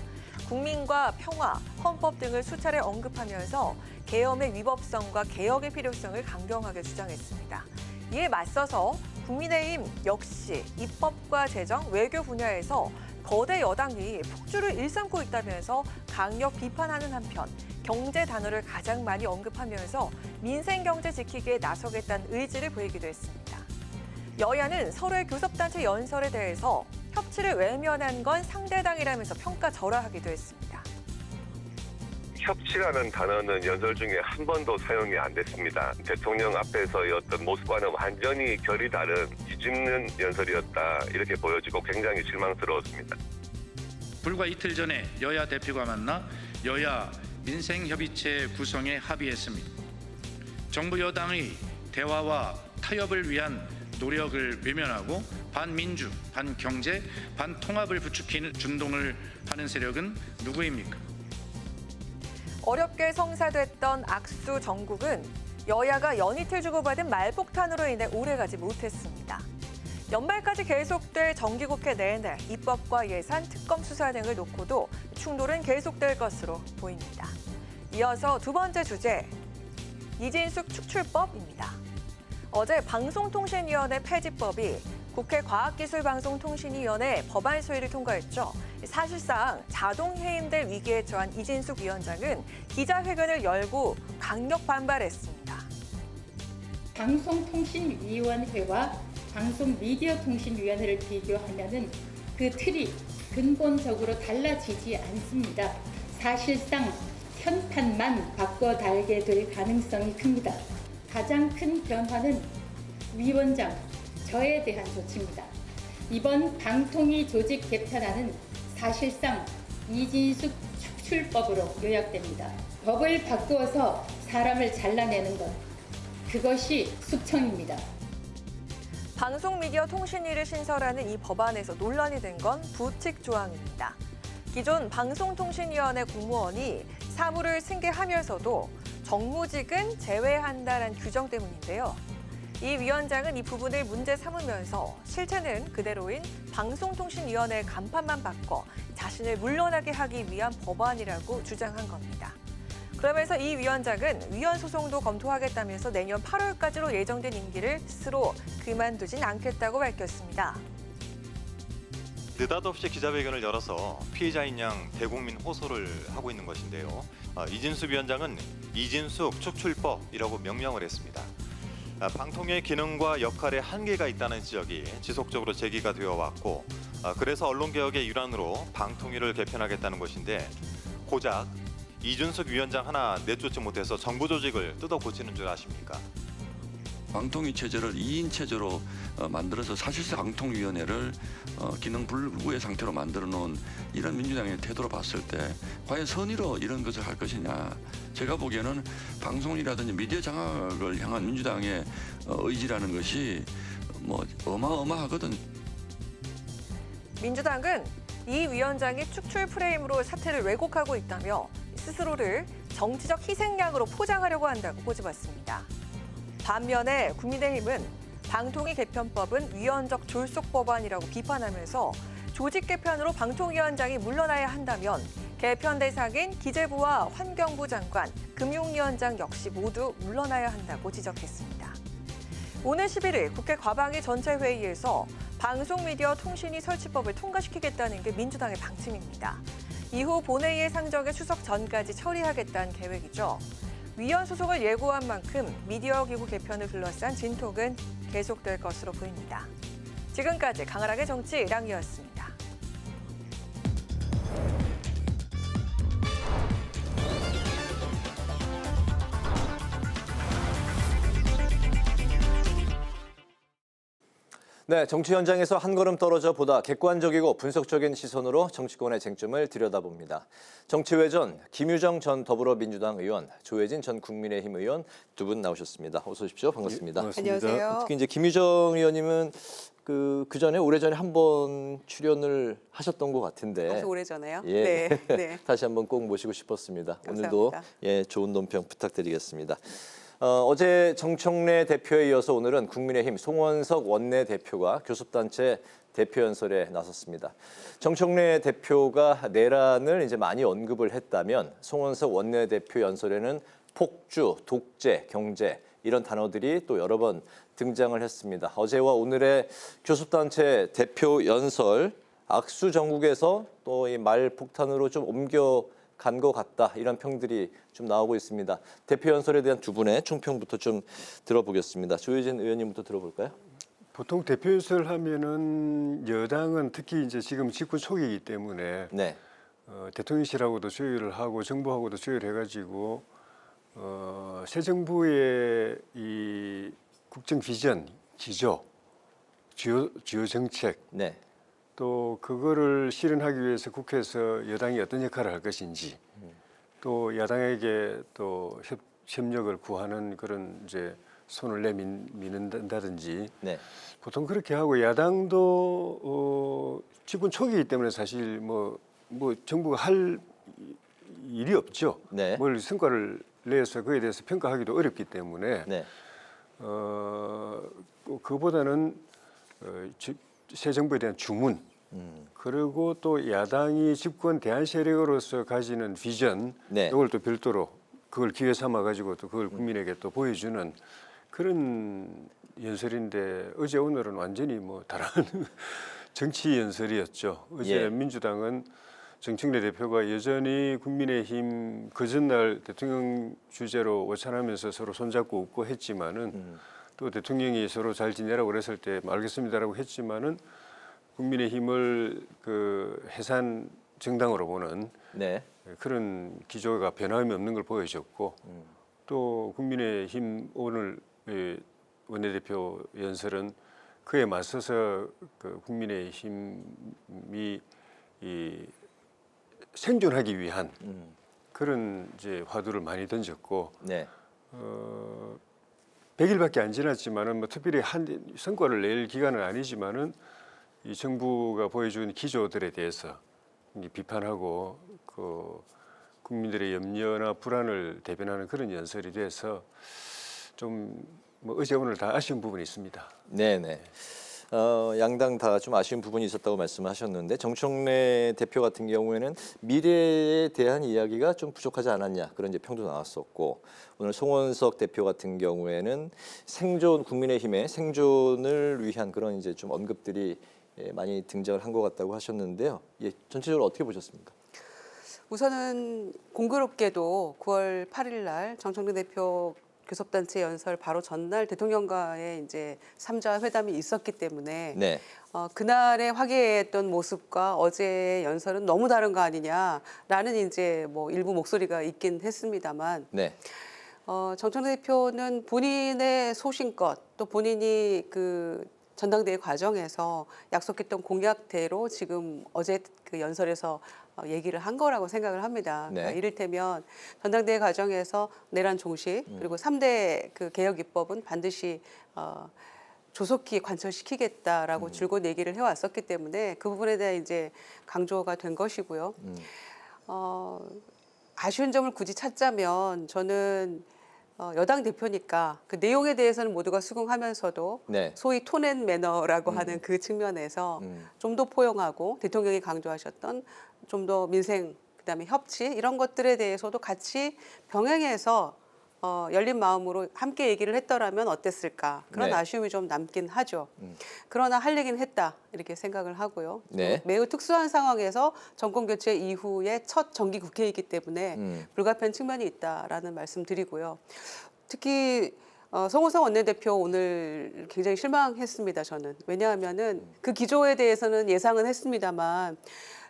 국민과 평화, 헌법 등을 수차례 언급하면서 계엄의 위법성과 개혁의 필요성을 강경하게 주장했습니다. 이에 맞서서 국민의힘 역시 입법과 재정, 외교 분야에서 거대 여당이 폭주를 일삼고 있다면서 강력 비판하는 한편 경제 단어를 가장 많이 언급하면서 민생 경제 지키기에 나서겠다는 의지를 보이기도 했습니다. 여야는 서로의 교섭단체 연설에 대해서 협치를 외면한 건 상대당이라면서 평가절하하기도 했습니다. 협치라는 단어는 연설 중에 한 번도 사용이 안 됐습니다. 대통령 앞에서의 어떤 모습과는 완전히 결이 다른 뒤집는 연설이었다, 이렇게 보여지고 굉장히 실망스러웠습니다. 불과 이틀 전에 여야 대표가 만나 여야 민생협의체 구성에 합의했습니다. 정부 여당의 대화와 타협을 위한 노력을 외면하고 반민주, 반경제, 반통합을 부추기는 준동을 하는 세력은 누구입니까? 어렵게 성사됐던 악수 정국은 여야가 연이틀 주고받은 말폭탄으로 인해 오래가지 못했습니다. 연말까지 계속될 정기국회 내내 입법과 예산, 특검 수사 등을 놓고도 충돌은 계속될 것으로 보입니다. 이어서 두 번째 주제, 이진숙 축출법입니다. 어제 방송통신위원회 폐지법이 국회 과학기술방송통신위원회 법안 소위를 통과했죠. 사실상 자동 해임될 위기에 처한 이진숙 위원장은 기자회견을 열고 강력 반발했습니다. 방송통신위원회와 방송미디어통신위원회를 비교하면은 그 틀이 근본적으로 달라지지 않습니다. 사실상 현판만 바꿔 달게 될 가능성이 큽니다. 가장 큰 변화는 위원장, 저에 대한 조치입니다. 이번 방통위 조직 개편안은 사실상 이진숙 축출법으로 요약됩니다. 법을 바꾸어서 사람을 잘라내는 것, 그것이 숙청입니다. 방송미디어통신위를 신설하는 이 법안에서 논란이 된 건 부칙 조항입니다. 기존 방송통신위원회 공무원이 사무를 승계하면서도 정무직은 제외한다는 규정 때문인데요. 이 위원장은 이 부분을 문제 삼으면서 실체는 그대로인 방송통신위원회 간판만 바꿔 자신을 물러나게 하기 위한 법안이라고 주장한 겁니다. 그러면서 이 위원장은 위헌 소송도 검토하겠다면서 내년 8월까지로 예정된 임기를 스스로 그만두진 않겠다고 밝혔습니다. 느닷없이 기자회견을 열어서 피해자인 양 대국민 호소를 하고 있는 것인데요. 이진숙 위원장은 이진숙 축출법이라고 명명을 했습니다. 방통위의 기능과 역할에 한계가 있다는 지적이 지속적으로 제기가 되어 왔고, 그래서 언론개혁의 일환으로 방통위를 개편하겠다는 것인데, 고작 이준석 위원장 하나 내쫓지 못해서 정부 조직을 뜯어 고치는 줄 아십니까? 방통위 체제를 2인 체제로 만들어서 사실상 방통위원회를 기능 불구의 상태로 만들어 놓은 이런 민주당의 태도로 봤을 때 과연 선의로 이런 것을 할 것이냐. 제가 보기에는 방송이라든지 미디어 장악을 향한 민주당의 의지라는 것이 뭐 어마어마하거든. 민주당은 이 위원장이 축출 프레임으로 사태를 왜곡하고 있다며 스스로를 정치적 희생양으로 포장하려고 한다고 꼬집었습니다. 반면에 국민의힘은 방통위 개편법은 위헌적 졸속 법안이라고 비판하면서 조직 개편으로 방통위원장이 물러나야 한다면 개편 대상인 기재부와 환경부 장관, 금융위원장 역시 모두 물러나야 한다고 지적했습니다. 오늘 11일 국회 과방위 전체 회의에서 방송미디어통신위 설치법을 통과시키겠다는 게 민주당의 방침입니다. 이후 본회의에 상정해 추석 전까지 처리하겠다는 계획이죠. 위헌 소송을 예고한 만큼 미디어 기구 개편을 둘러싼 진통은 계속될 것으로 보입니다. 지금까지 강하락의 정치 랑이었습니다. 네, 정치 현장에서 한 걸음 떨어져 보다 객관적이고 분석적인 시선으로 정치권의 쟁점을 들여다봅니다. 정치외전 김유정 전 더불어민주당 의원, 조혜진 전 국민의힘 의원 두 분 나오셨습니다. 어서 오십시오. 반갑습니다. 안녕하세요. 특히 이제 김유정 의원님은 오래전에 한 번 출연을 하셨던 것 같은데. 아주 오래전에요? 예. 네. 다시 한번 꼭 모시고 싶었습니다. 감사합니다. 오늘도 좋은 논평 부탁드리겠습니다. 어제 정청래 대표에 이어서 오늘은 국민의힘 송원석 원내대표가 교섭단체 대표연설에 나섰습니다. 정청래 대표가 내란을 이제 많이 언급을 했다면 송원석 원내대표 연설에는 폭주, 독재, 경제 이런 단어들이 또 여러 번 등장을 했습니다. 어제와 오늘의 교섭단체 대표 연설 악수 정국에서 또 이 말 폭탄으로 좀 간 것 같다 이런 평들이 좀 나오고 있습니다. 대표 연설에 대한 두 분의 총평부터 좀 들어보겠습니다. 조혜진 의원님부터 들어볼까요? 보통 대표 연설 하면은 여당은 특히 이제 지금 집권 초기이기 때문에 네. 대통령실하고도 조율을 하고 정부하고도 조율을 해가지고 새 정부의 이 국정 비전, 기조, 주요 정책. 네. 또 그거를 실현하기 위해서 국회에서 여당이 어떤 역할을 할 것인지 또 야당에게 또 협력을 구하는 그런 이제 손을 내미는다든지 네. 보통 그렇게 하고 야당도 집권 초기이기 때문에 사실 뭐 정부가 할 일이 없죠. 네. 뭘 성과를 내서 그에 대해서 평가하기도 어렵기 때문에 네. 그보다는 새 정부에 대한 주문 그리고 또 야당이 집권 대안 세력으로서 가지는 비전 네. 이걸 또 별도로 그걸 기회 삼아 가지고 또 그걸 국민에게 또 보여주는 그런 연설인데 어제 오늘은 완전히 뭐 다른 정치 연설이었죠. 어제 예. 민주당은 정청래 대표가 여전히 국민의힘 그 전날 대통령 주재로 오찬하면서 서로 손잡고 웃고 했지만은 또 대통령이 서로 잘 지내라고 그랬을 때 알겠습니다라고 했지만은 국민의힘을 그 해산 정당으로 보는 네. 그런 기조가 변함이 없는 걸 보여줬고 또 국민의힘 오늘 원내대표 연설은 그에 맞서서 그 국민의힘이 이 생존하기 위한 그런 이제 화두를 많이 던졌고 네. 100일밖에 안 지났지만은 뭐 특별히 한 성과를 낼 기간은 아니지만은 이 정부가 보여준 기조들에 대해서 비판하고 그 국민들의 염려나 불안을 대변하는 그런 연설이 돼서 좀 뭐 어제 오늘 다 아쉬운 부분이 있습니다. 네네. 양당 다 좀 아쉬운 부분이 있었다고 말씀하셨는데 정청래 대표 같은 경우에는 미래에 대한 이야기가 좀 부족하지 않았냐 그런 이제 평도 나왔었고 오늘 송원석 대표 같은 경우에는 생존 국민의힘의 생존을 위한 그런 이제 좀 언급들이 많이 등장을 한 것 같다고 하셨는데요. 예, 전체적으로 어떻게 보셨습니까? 우선은 공교롭게도 9월 8일 날 정청래 대표 교섭단체 연설 바로 전날 대통령과의 이제 3자 회담이 있었기 때문에 네. 그날에 화기애애했던 모습과 어제의 연설은 너무 다른 거 아니냐라는 이제 뭐 일부 목소리가 있긴 했습니다만 네. 정청래 대표는 본인의 소신껏 또 본인이 그 전당대회 과정에서 약속했던 공약대로 지금 어제 그 연설에서 얘기를 한 거라고 생각을 합니다. 네. 그러니까 이를테면 전당대회 과정에서 내란 종식 그리고 3대 그 개혁 입법은 반드시 조속히 관철시키겠다라고 줄곧 얘기를 해왔었기 때문에 그 부분에 대해 이제 강조가 된 것이고요. 아쉬운 점을 굳이 찾자면 저는 여당 대표니까 그 내용에 대해서는 모두가 수긍하면서도 네. 소위 톤앤 매너라고 하는 그 측면에서 좀 더 포용하고 대통령이 강조하셨던 좀 더 민생 그다음에 협치 이런 것들에 대해서도 같이 병행해서 열린 마음으로 함께 얘기를 했더라면 어땠을까 그런 네. 아쉬움이 좀 남긴 하죠. 그러나 할 얘기는 했다 이렇게 생각을 하고요. 네. 매우 특수한 상황에서 정권 교체 이후에 첫 정기 국회이기 때문에 불가피한 측면이 있다라는 말씀드리고요. 특히 송호선 원내대표 오늘 굉장히 실망했습니다. 저는 왜냐하면은 그 기조에 대해서는 예상은 했습니다만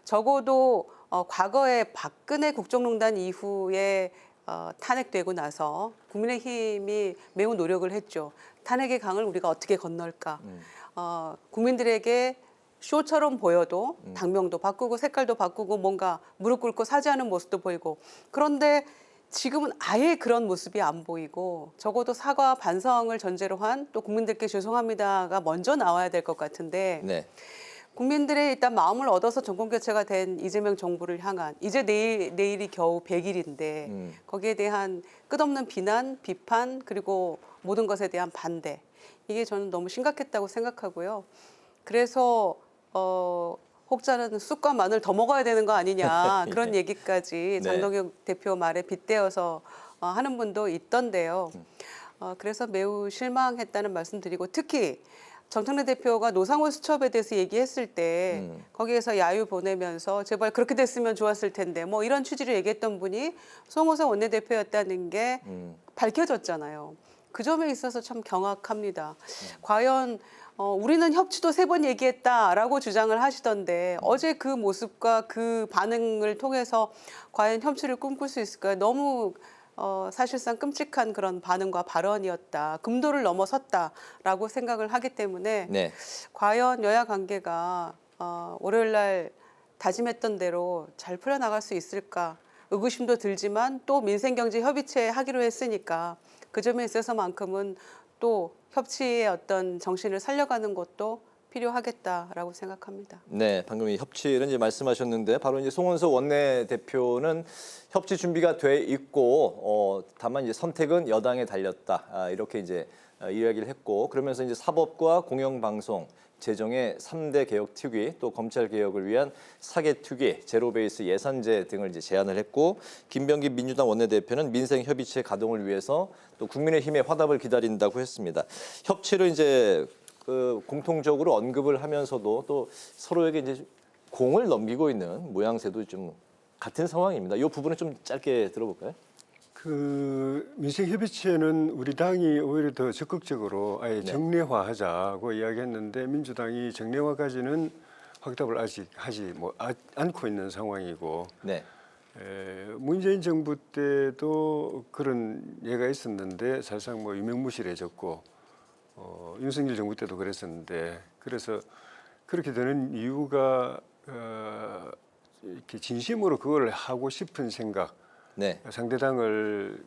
적어도 과거에 박근혜 국정농단 이후에 탄핵되고 나서 국민의힘이 매우 노력을 했죠. 탄핵의 강을 우리가 어떻게 건널까. 국민들에게 쇼처럼 보여도 당명도 바꾸고 색깔도 바꾸고 뭔가 무릎 꿇고 사죄하는 모습도 보이고 그런데 지금은 아예 그런 모습이 안 보이고 적어도 사과 반성을 전제로 한 또 국민들께 죄송합니다가 먼저 나와야 될 것 같은데 네. 국민들의 일단 마음을 얻어서 정권 교체가 된 이재명 정부를 향한 이제 내일이 겨우 100일인데 거기에 대한 끝없는 비난, 비판 그리고 모든 것에 대한 반대 이게 저는 너무 심각했다고 생각하고요. 그래서 혹자는 쑥과 마늘 더 먹어야 되는 거 아니냐 그런 얘기까지 장동혁 대표 말에 빗대어서 하는 분도 있던데요. 그래서 매우 실망했다는 말씀드리고 특히 정청래 대표가 노상원 수첩에 대해서 얘기했을 때 거기에서 야유 보내면서 제발 그렇게 됐으면 좋았을 텐데 뭐 이런 취지로 얘기했던 분이 송호선 원내대표였다는 게 밝혀졌잖아요. 그 점에 있어서 참 경악합니다. 과연 우리는 협치도 3번 얘기했다라고 주장을 하시던데 어제 그 모습과 그 반응을 통해서 과연 협치를 꿈꿀 수 있을까요? 너무 사실상 끔찍한 그런 반응과 발언이었다. 금도를 넘어섰다라고 생각을 하기 때문에 네. 과연 여야 관계가 월요일 날 다짐했던 대로 잘 풀려나갈 수 있을까 의구심도 들지만 또 민생경제협의체 하기로 했으니까 그 점에 있어서만큼은 또 협치의 어떤 정신을 살려가는 것도 필요하겠다라고 생각합니다. 네, 방금 이 협치를 이제 말씀하셨는데 바로 이제 송원석 원내대표는 협치 준비가 돼 있고 다만 이제 선택은 여당에 달렸다 이렇게 이제 이야기를 했고 그러면서 이제 사법과 공영방송 재정의 3대 개혁 특위 또 검찰 개혁을 위한 4개 특위 제로 베이스 예산제 등을 이제 제안을 했고 김병기 민주당 원내대표는 민생 협의체 가동을 위해서 또 국민의힘의 화답을 기다린다고 했습니다. 협치를 이제 공통적으로 언급을 하면서도 또 서로에게 이제 공을 넘기고 있는 모양새도 좀 같은 상황입니다. 이 부분은 좀 짧게 들어볼까요? 민생협의체는 우리 당이 오히려 더 적극적으로 아예 네. 정례화하자고 이야기했는데 민주당이 정례화까지는 확답을 아직 하지 않고 있는 상황이고 네. 문재인 정부 때도 그런 예가 있었는데 사실상 유명무실해졌고 윤석열 정부 때도 그랬었는데 그래서 그렇게 되는 이유가 이렇게 진심으로 그걸 하고 싶은 생각 네. 상대당을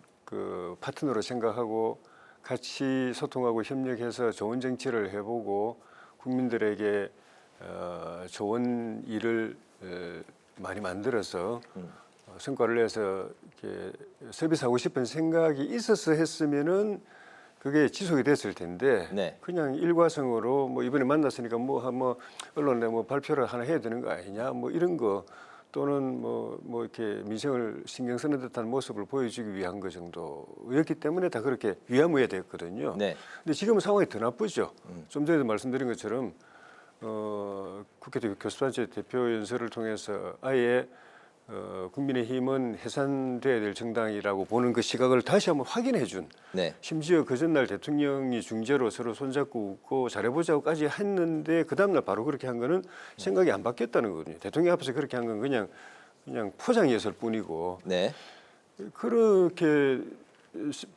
파트너로 생각하고 같이 소통하고 협력해서 좋은 정치를 해보고 국민들에게 좋은 일을 많이 만들어서 성과를 내서 이렇게 서비스하고 싶은 생각이 있어서 했으면은 그게 지속이 됐을 텐데 네. 그냥 일과성으로 이번에 만났으니까 언론에 발표를 하나 해야 되는 거 아니냐 이런 거 또는 이렇게 민생을 신경 쓰는 듯한 모습을 보여주기 위한 거 정도였기 때문에 다 그렇게 위야무야됐거든요. 네. 근데 지금은 상황이 더 나쁘죠. 좀 전에도 말씀드린 것처럼 국회 교섭단체 대표 연설을 통해서 아예 국민의힘은 해산돼야 될 정당이라고 보는 그 시각을 다시 한번 확인해 준 네. 심지어 그 전날 대통령이 중재로 서로 손잡고 웃고 잘해보자고까지 했는데 그 다음날 바로 그렇게 한 거는 생각이 안 바뀌었다는 거거든요. 대통령 앞에서 그렇게 한 건 그냥 포장이었을 뿐이고 네. 그렇게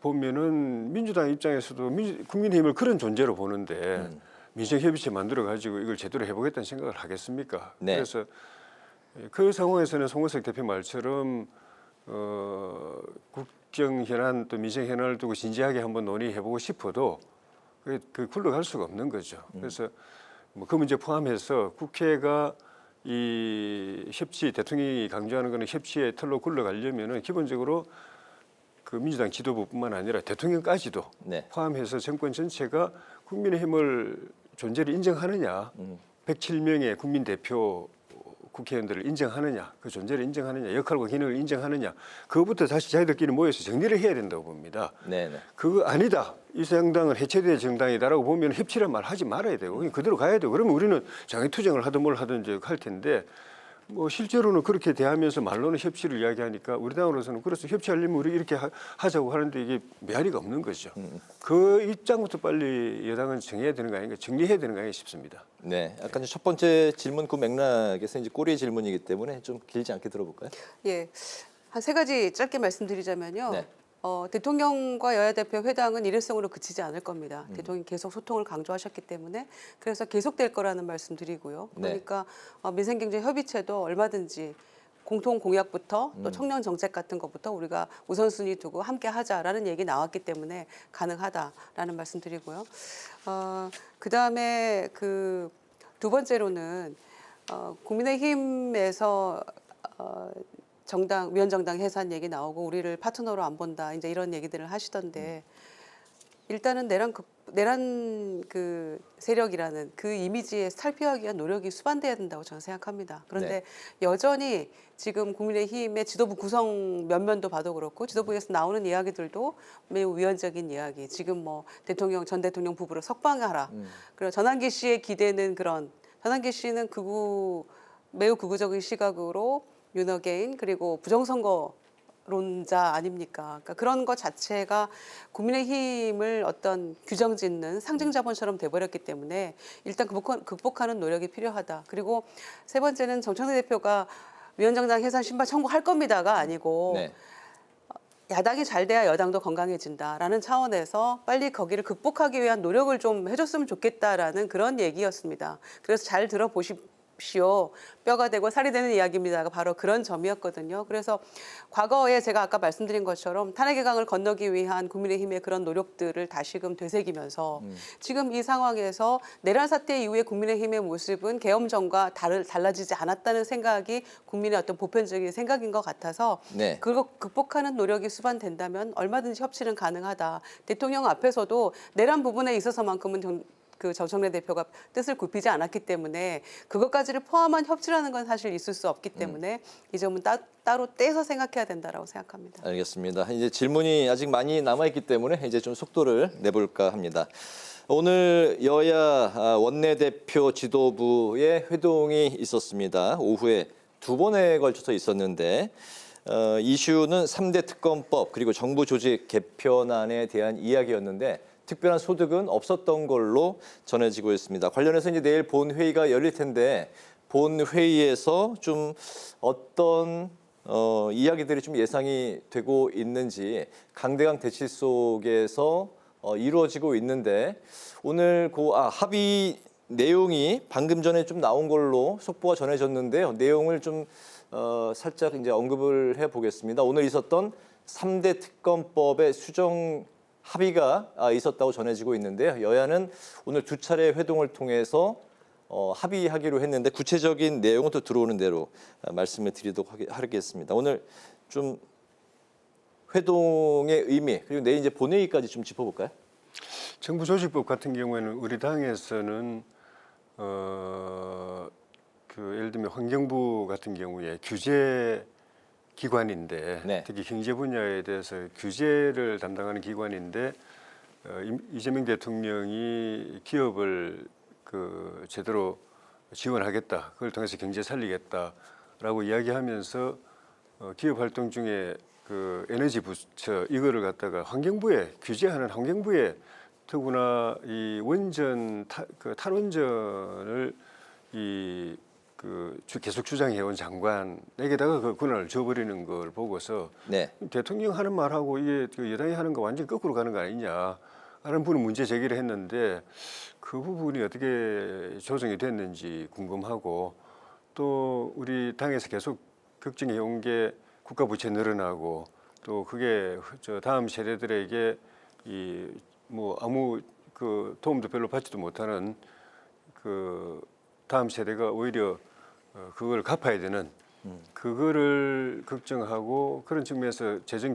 보면은 민주당 입장에서도 국민의힘을 그런 존재로 보는데 민생협의체 만들어가지고 이걸 제대로 해보겠다는 생각을 하겠습니까? 네. 그래서 그 상황에서는 송원석 대표 말처럼 국정 현안 또 민생 현안을 두고 진지하게 한번 논의해보고 싶어도 그 굴러갈 수가 없는 거죠. 그래서 그 문제 포함해서 국회가 이 협치 대통령이 강조하는 거는 협치의 틀로 굴러가려면은 기본적으로 그 민주당 지도부뿐만 아니라 대통령까지도 네. 포함해서 정권 전체가 국민의힘을 존재를 인정하느냐, 107명의 국민 대표 국회의원들을 인정하느냐, 그 존재를 인정하느냐, 역할과 기능을 인정하느냐, 그것부터 다시 자기들끼리 모여서 정리를 해야 된다고 봅니다. 네네. 그거 아니다. 이 정당은 해체될 정당이다라고 보면 협치란 말 하지 말아야 되고 그냥 그대로 가야 되고 그러면 우리는 장애투쟁을 하든 뭘 하든 이제 할 텐데 실제로는 그렇게 대하면서 말로는 협치를 이야기하니까 우리 당으로서는 그래서 협치하려면 우리 이렇게 하자고 하는데 이게 메아리가 없는 거죠. 그 입장부터 빨리 여당은 정해야 되는 거 아닌가, 정리해야 되는 거 아닌가 싶습니다. 네, 약간 첫 번째 질문 그 맥락에서 이제 꼬리 질문이기 때문에 좀 길지 않게 들어볼까요? 예, 한 3가지 짧게 말씀드리자면요. 네. 대통령과 여야 대표 회담은 일회성으로 그치지 않을 겁니다. 대통령이 계속 소통을 강조하셨기 때문에 그래서 계속될 거라는 말씀드리고요. 그러니까 민생경제협의체도 얼마든지 공통 공약부터 또 청년 정책 같은 것부터 우리가 우선순위 두고 함께 하자라는 얘기 나왔기 때문에 가능하다라는 말씀드리고요. 그다음에 그 두 번째로는 국민의힘에서 위원정당 해산 얘기 나오고 우리를 파트너로 안 본다 이제 이런 얘기들을 하시던데 일단은 내란 그 세력이라는 그 이미지에 탈피하기 위한 노력이 수반돼야 된다고 저는 생각합니다. 그런데 여전히 지금 국민의힘의 지도부 구성 면면도 봐도 그렇고 지도부에서 나오는 이야기들도 매우 위헌적인 이야기. 지금 전 대통령 부부를 석방하라. 그리고 전환기 씨의 기대는 전환기 씨는 매우 극우적인 시각으로 윤어게인 그리고 부정선거론자 아닙니까? 그러니까 그런 것 자체가 국민의힘을 어떤 규정짓는 상징자본처럼 돼버렸기 때문에 일단 극복하는 노력이 필요하다. 그리고 세 번째는 정청래 대표가 위원장당 해산 신발 청구할 겁니다가 아니고 야당이 잘 돼야 여당도 건강해진다라는 차원에서 빨리 거기를 극복하기 위한 노력을 좀 해줬으면 좋겠다라는 그런 얘기였습니다. 그래서 잘 들어보시면 하십시오. 뼈가 되고 살이 되는 이야기입니다가 바로 그런 점이었거든요. 그래서 과거에 제가 아까 말씀드린 것처럼 탄핵의 강을 건너기 위한 국민의힘의 그런 노력들을 다시금 되새기면서 지금 이 상황에서 내란 사태 이후에 국민의힘의 모습은 계엄전과 달라지지 않았다는 생각이 국민의 어떤 보편적인 생각인 것 같아서 네. 그거 극복하는 노력이 수반된다면 얼마든지 협치는 가능하다. 대통령 앞에서도 내란 부분에 있어서만큼은 정청래 대표가 뜻을 굽히지 않았기 때문에 그것까지를 포함한 협치라는 건 사실 있을 수 없기 때문에 이 점은 따로 떼서 생각해야 된다라고 생각합니다. 알겠습니다. 이제 질문이 아직 많이 남아있기 때문에 이제 좀 속도를 내볼까 합니다. 오늘 여야 원내대표 지도부의 회동이 있었습니다. 오후에 2번에 걸쳐서 있었는데 이슈는 3대 특검법 그리고 정부 조직 개편안에 대한 이야기였는데 특별한 소득은 없었던 걸로 전해지고 있습니다. 관련해서 이제 내일 본회의가 열릴 텐데 본회의에서 좀 어떤 이야기들이 좀 예상이 되고 있는지 강대강 대치 속에서 이루어지고 있는데 오늘 합의 내용이 방금 전에 좀 나온 걸로 속보가 전해졌는데요. 내용을 좀 살짝 이제 언급을 해보겠습니다. 오늘 있었던 3대 특검법의 수정 합의가 있었다고 전해지고 있는데요. 여야는 오늘 2차례 회동을 통해서 합의하기로 했는데 구체적인 내용은 또 들어오는 대로 말씀을 드리도록 하겠습니다. 오늘 좀 회동의 의미 그리고 내일 이제 본회의까지 좀 짚어볼까요? 정부 조직법 같은 경우에는 우리 당에서는 예를 들면 환경부 같은 경우에 규제 기관인데 네. 특히 경제 분야에 대해서 규제를 담당하는 기관인데 이재명 대통령이 기업을 제대로 지원하겠다, 그걸 통해서 경제 살리겠다라고 이야기하면서 기업 활동 중에 에너지 부처 이거를 갖다가 환경부에 규제하는 환경부에 더구나 이 원전 탈원전을 계속 주장해온 장관에게다가 그 권한을 줘버리는 걸 보고서 네. 대통령 하는 말하고 이게 여당이 하는 거 완전 거꾸로 가는 거 아니냐 하는 분은 문제 제기를 했는데 그 부분이 어떻게 조정이 됐는지 궁금하고 또 우리 당에서 계속 걱정해온 게 국가 부채 늘어나고 또 그게 다음 세대들에게 아무 도움도 별로 받지도 못하는 다음 세대가 오히려 그걸 갚아야 되는 그거를 걱정하고 그런 측면에서 재정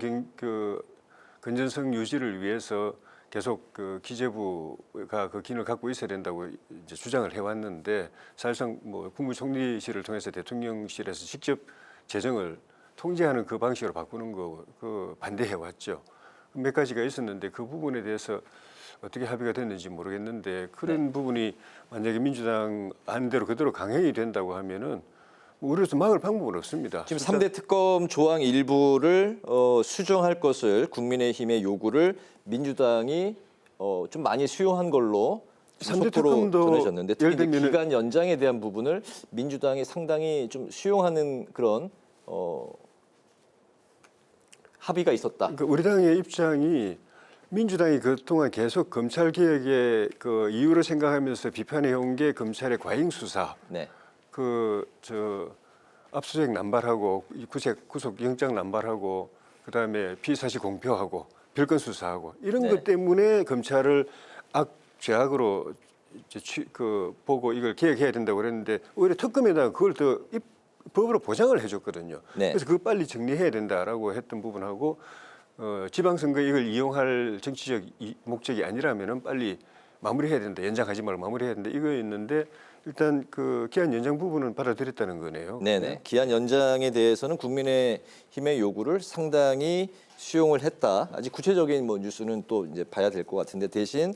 건전성 유지를 위해서 계속 기재부가 그 기능을 갖고 있어야 된다고 이제 주장을 해왔는데 사실상 국무총리실을 통해서 대통령실에서 직접 재정을 통제하는 그 방식으로 바꾸는 거 반대해왔죠. 몇 가지가 있었는데 그 부분에 대해서 어떻게 합의가 됐는지 모르겠는데 그런 부분이 만약에 민주당 안대로 그대로 강행이 된다고 하면은 우리로서 막을 방법은 없습니다. 지금 3대 특검 조항 일부를 수정할 것을 국민의힘의 요구를 민주당이 좀 많이 수용한 걸로 속보로 전해졌는데 특히 이제 기간 연장에 대한 부분을 민주당이 상당히 좀 수용하는 그런 합의가 있었다. 그러니까 우리 당의 입장이 민주당이 그동안 계속 검찰 개혁의 이유로 생각하면서 비판해온 게 검찰의 과잉 수사, 네. 압수수색 남발하고 구속 영장 남발하고 그다음에 피의사실 공표하고 별건 수사하고 이런 것 때문에 검찰을 악죄악으로 보고 이걸 개혁해야 된다고 그랬는데 오히려 특검에다가 그걸 더 법으로 보장을 해줬거든요. 네. 그래서 그거 빨리 정리해야 된다라고 했던 부분하고 지방선거 이걸 이용할 정치적 목적이 아니라면은 빨리 마무리해야 된다. 연장하지 말고 마무리해야 된다. 이거였는데 일단 기한 연장 부분은 받아들였다는 거네요. 네네. 기한 연장에 대해서는 국민의힘의 요구를 상당히 수용을 했다. 아직 구체적인 뉴스는 또 이제 봐야 될 것 같은데 대신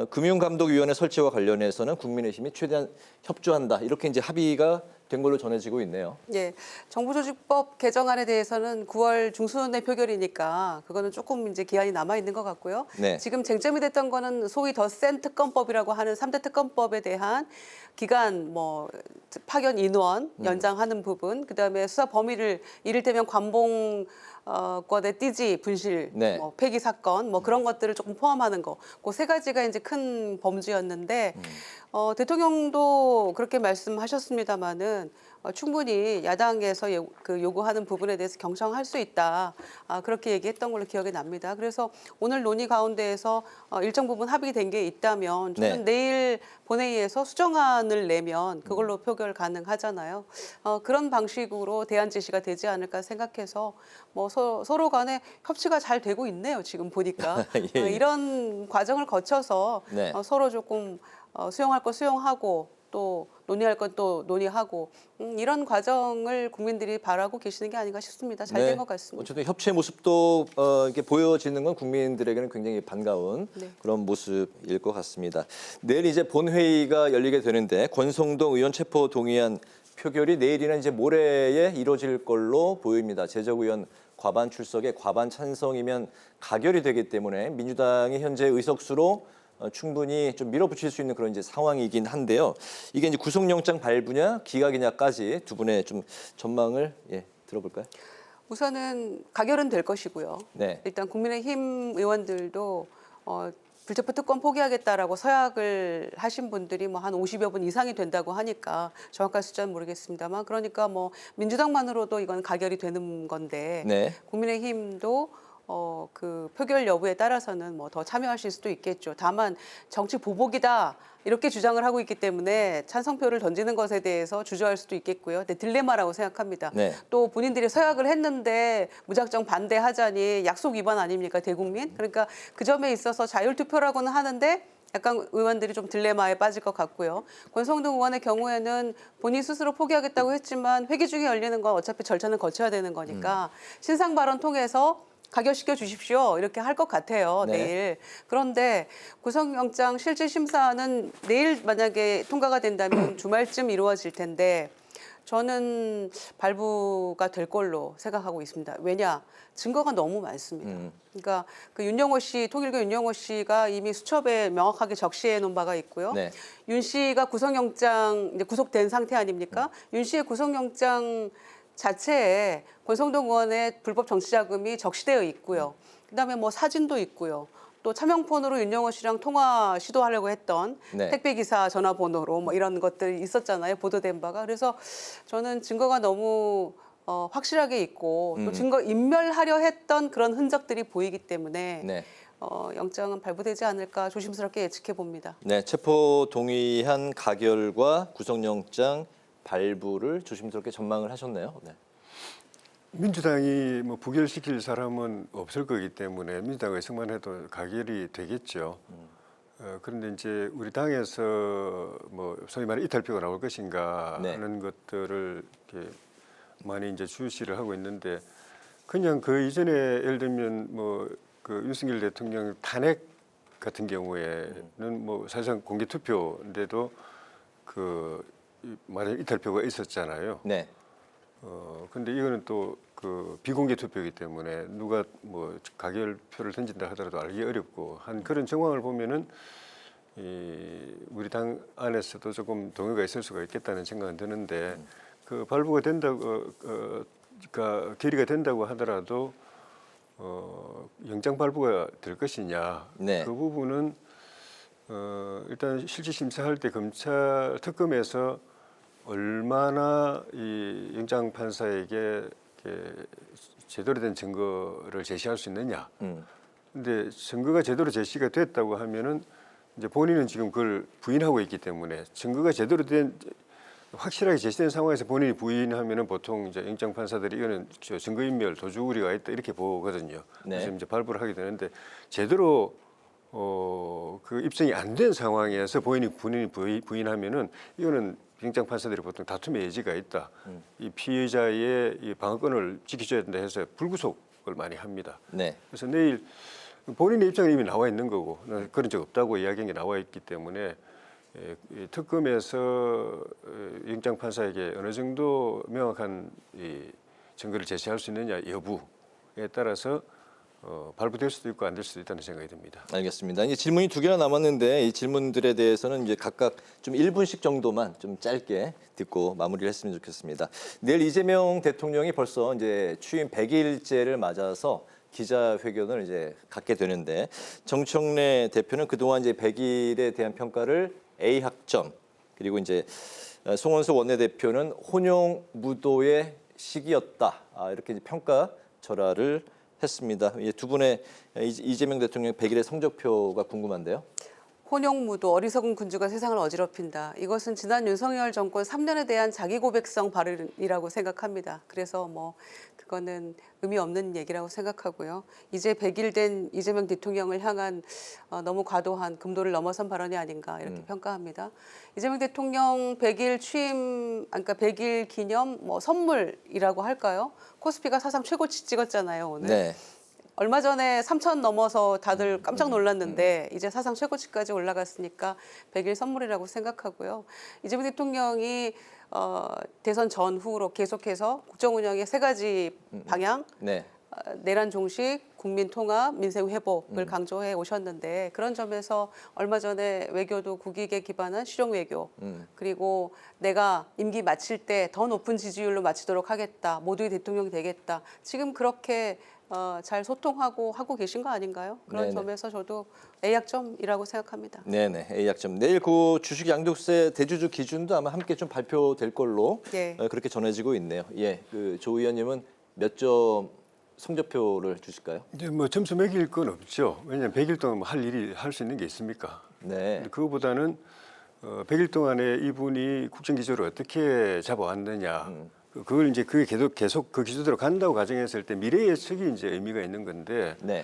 금융감독위원회 설치와 관련해서는 국민의힘이 최대한 협조한다. 이렇게 이제 합의가 된 걸로 전해지고 있네요. 예, 정부조직법 개정안에 대해서는 9월 중순에 표결이니까 그거는 조금 이제 기한이 남아 있는 것 같고요. 네. 지금 쟁점이 됐던 거는 소위 더 센 특검법이라고 하는 3대 특검법에 대한 기간, 파견 인원 연장하는 부분, 그다음에 수사 범위를 이를테면 관봉 건의 띠지 분실, 네. 뭐 폐기 사건, 뭐 그런 것들을 조금 포함하는 거, 그 세 가지가 이제 큰 범주였는데 대통령도 그렇게 말씀하셨습니다마는 충분히 야당에서 요구하는 부분에 대해서 경청할 수 있다. 그렇게 얘기했던 걸로 기억이 납니다. 그래서 오늘 논의 가운데에서 일정 부분 합의된 게 있다면 저는 내일 본회의에서 수정안을 내면 그걸로 표결 가능하잖아요. 그런 방식으로 대안 제시가 되지 않을까 생각해서 뭐 서로 간에 협치가 잘 되고 있네요. 지금 보니까 예. 이런 과정을 거쳐서 네. 서로 조금 수용할 거 수용하고 또 논의할 건 또 논의하고 이런 과정을 국민들이 바라고 계시는 게 아닌가 싶습니다. 잘 된 것 같습니다. 어쨌든 협치의 모습도 이렇게 보여지는 건 국민들에게는 굉장히 반가운 그런 모습일 것 같습니다. 내일 이제 본회의가 열리게 되는데 권성동 의원 체포 동의안 표결이 내일이나 이제 모레에 이루어질 걸로 보입니다. 재적 의원 과반 출석에 과반 찬성이면 가결이 되기 때문에 민주당이 현재 의석수로 충분히 좀 밀어붙일 수 있는 그런 이제 상황이긴 한데요. 이게 이제 구속영장 발부냐 기각이냐까지 두 분의 좀 전망을 들어볼까요? 우선은 가결은 될 것이고요. 네. 일단 국민의힘 의원들도 불체포 특권 포기하겠다라고 서약을 하신 분들이 뭐 한 50여 분 이상이 된다고 하니까 정확한 숫자는 모르겠습니다만 그러니까 뭐 민주당만으로도 이건 가결이 되는 건데 국민의힘도 그 표결 여부에 따라서는 뭐 더 참여하실 수도 있겠죠. 다만 정치 보복이다 이렇게 주장을 하고 있기 때문에 찬성표를 던지는 것에 대해서 주저할 수도 있겠고요. 근데 딜레마라고 생각합니다. 또 본인들이 서약을 했는데 무작정 반대하자니 약속 위반 아닙니까, 대국민? 그러니까 그 점에 있어서 자율투표라고는 하는데 약간 의원들이 좀 딜레마에 빠질 것 같고요. 권성동 의원의 경우에는 본인 스스로 포기하겠다고 했지만 회기 중에 열리는 건 어차피 절차는 거쳐야 되는 거니까 신상 발언 통해서 가결시켜 주십시오. 이렇게 할 것 같아요. 내일. 그런데 구속영장 실질 심사는 내일 만약에 통과가 된다면 주말쯤 이루어질 텐데 저는 발부가 될 걸로 생각하고 있습니다. 왜냐? 증거가 너무 많습니다. 그러니까 그 윤영호 씨, 통일교 윤영호 씨가 이미 수첩에 명확하게 적시해 놓은 바가 있고요. 윤 씨가 구속영장 이제 구속된 상태 아닙니까? 윤 씨의 구속영장 자체에 권성동 의원의 불법 정치자금이 적시되어 있고요. 그다음에 뭐 사진도 있고요. 또 차명폰으로 윤영호 씨랑 통화 시도하려고 했던 택배기사 전화번호로 뭐 이런 것들이 있었잖아요. 보도된 바가. 그래서 저는 증거가 너무 확실하게 있고 또 증거 인멸하려 했던 그런 흔적들이 보이기 때문에 영장은 발부되지 않을까 조심스럽게 예측해 봅니다. 네, 체포 동의안 가결과 구속영장 발부를 조심스럽게 전망을 하셨네요. 민주당이 뭐 부결시킬 사람은 없을 거기 때문에 민주당 의석만 해도 가결이 되겠죠. 그런데 이제 우리 당에서 뭐 소위 말해 이탈표가 나올 것인가 하는 것들을 이렇게 많이 이제 주시를 하고 있는데 그냥 그 이전에 예를 들면 뭐 그 윤석열 대통령 탄핵 같은 경우에는 뭐 사실상 공개 투표인데도 그 만약 이탈표가 있었잖아요. 근데 이거는 또 그 비공개 투표이기 때문에 누가 뭐 가결표를 던진다 하더라도 알기 어렵고 한 그런 정황을 보면은 우리 당 안에서도 조금 동요가 있을 수가 있겠다는 생각은 드는데 그 발부가 된다고 그러니까 결의가 된다고 하더라도 영장 발부가 될 것이냐 그 부분은 일단 실질 심사할 때 검찰 특검에서 얼마나 이 영장 판사에게 제대로 된 증거를 제시할 수 있느냐. 근데 증거가 제대로 제시가 됐다고 하면은 이제 본인은 지금 그걸 부인하고 있기 때문에 증거가 제대로 된 확실하게 제시된 상황에서 본인이 부인하면은 보통 이제 영장 판사들이 이거는 증거인멸, 도주우려가 있다 이렇게 보거든요. 그래서 이제 발부를 하게 되는데 제대로 그 입증이 안 된 상황에서 본인이 부인하면은 이거는 영장 판사들이 보통 다툼의 여지가 있다. 이 피해자의 이 방어권을 지켜줘야 된다 해서 불구속을 많이 합니다. 그래서 내일 본인의 입장은 이미 나와 있는 거고 그런 적 없다고 이야기한 게 나와 있기 때문에 특검에서 영장 판사에게 어느 정도 명확한 이 증거를 제시할 수 있느냐 여부에 따라서 발부될 수도 있고 안 될 수도 있다는 생각이 듭니다. 알겠습니다. 이제 질문이 2개나 남았는데 이 질문들에 대해서는 이제 각각 좀 1분씩 정도만 좀 짧게 듣고 마무리를 했으면 좋겠습니다. 내일 이재명 대통령이 벌써 이제 취임 100일째를 맞아서 기자회견을 이제 갖게 되는데 정청래 대표는 그동안 이제 100일에 대한 평가를 A 학점, 그리고 이제 송원석 원내대표는 혼용 무도의 시기였다, 이렇게 이제 평가 절하를 했습니다. 두 분의 이재명 대통령 100일의 성적표가 궁금한데요. 혼용무도 어리석은 군주가 세상을 어지럽힌다. 이것은 지난 윤석열 정권 3년에 대한 자기 고백성 발언이라고 생각합니다. 그래서 뭐 그거는 의미 없는 얘기라고 생각하고요. 이제 100일 된 이재명 대통령을 향한 너무 과도한 금도를 넘어선 발언이 아닌가 이렇게 평가합니다. 이재명 대통령 100일 취임, 그러니까 100일 기념 뭐 선물이라고 할까요? 코스피가 사상 최고치 찍었잖아요, 오늘. 네. 얼마 전에 3,000 넘어서 다들 깜짝 놀랐는데 이제 사상 최고치까지 올라갔으니까 100일 선물이라고 생각하고요. 이재명 대통령이 대선 전후로 계속해서 국정 운영의 3가지 방향, 네. 내란 종식, 국민 통합, 민생 회복을 강조해 오셨는데 그런 점에서 얼마 전에 외교도 국익에 기반한 실용 외교, 그리고 내가 임기 마칠 때 더 높은 지지율로 마치도록 하겠다, 모두의 대통령이 되겠다. 지금 그렇게 잘 소통하고 하고 계신 거 아닌가요? 그런 네네. 점에서 저도 A학점이라고 생각합니다. 네네, A학점. 내일 그 주식 양도세 대주주 기준도 아마 함께 좀 발표될 걸로 예. 그렇게 전해지고 있네요. 예, 그 조 의원님은 몇 점 성적표를 주실까요? 이제 뭐 점수 매길 건 없죠. 왜냐하면 100일 동안 할 일이 할 수 있는 게 있습니까? 네. 그거보다는 100일 동안에 이분이 국정기조를 어떻게 잡아왔느냐. 그걸 이제 그게 계속 그 기조대로 간다고 가정했을 때 미래 예측이 이제 의미가 있는 건데 네.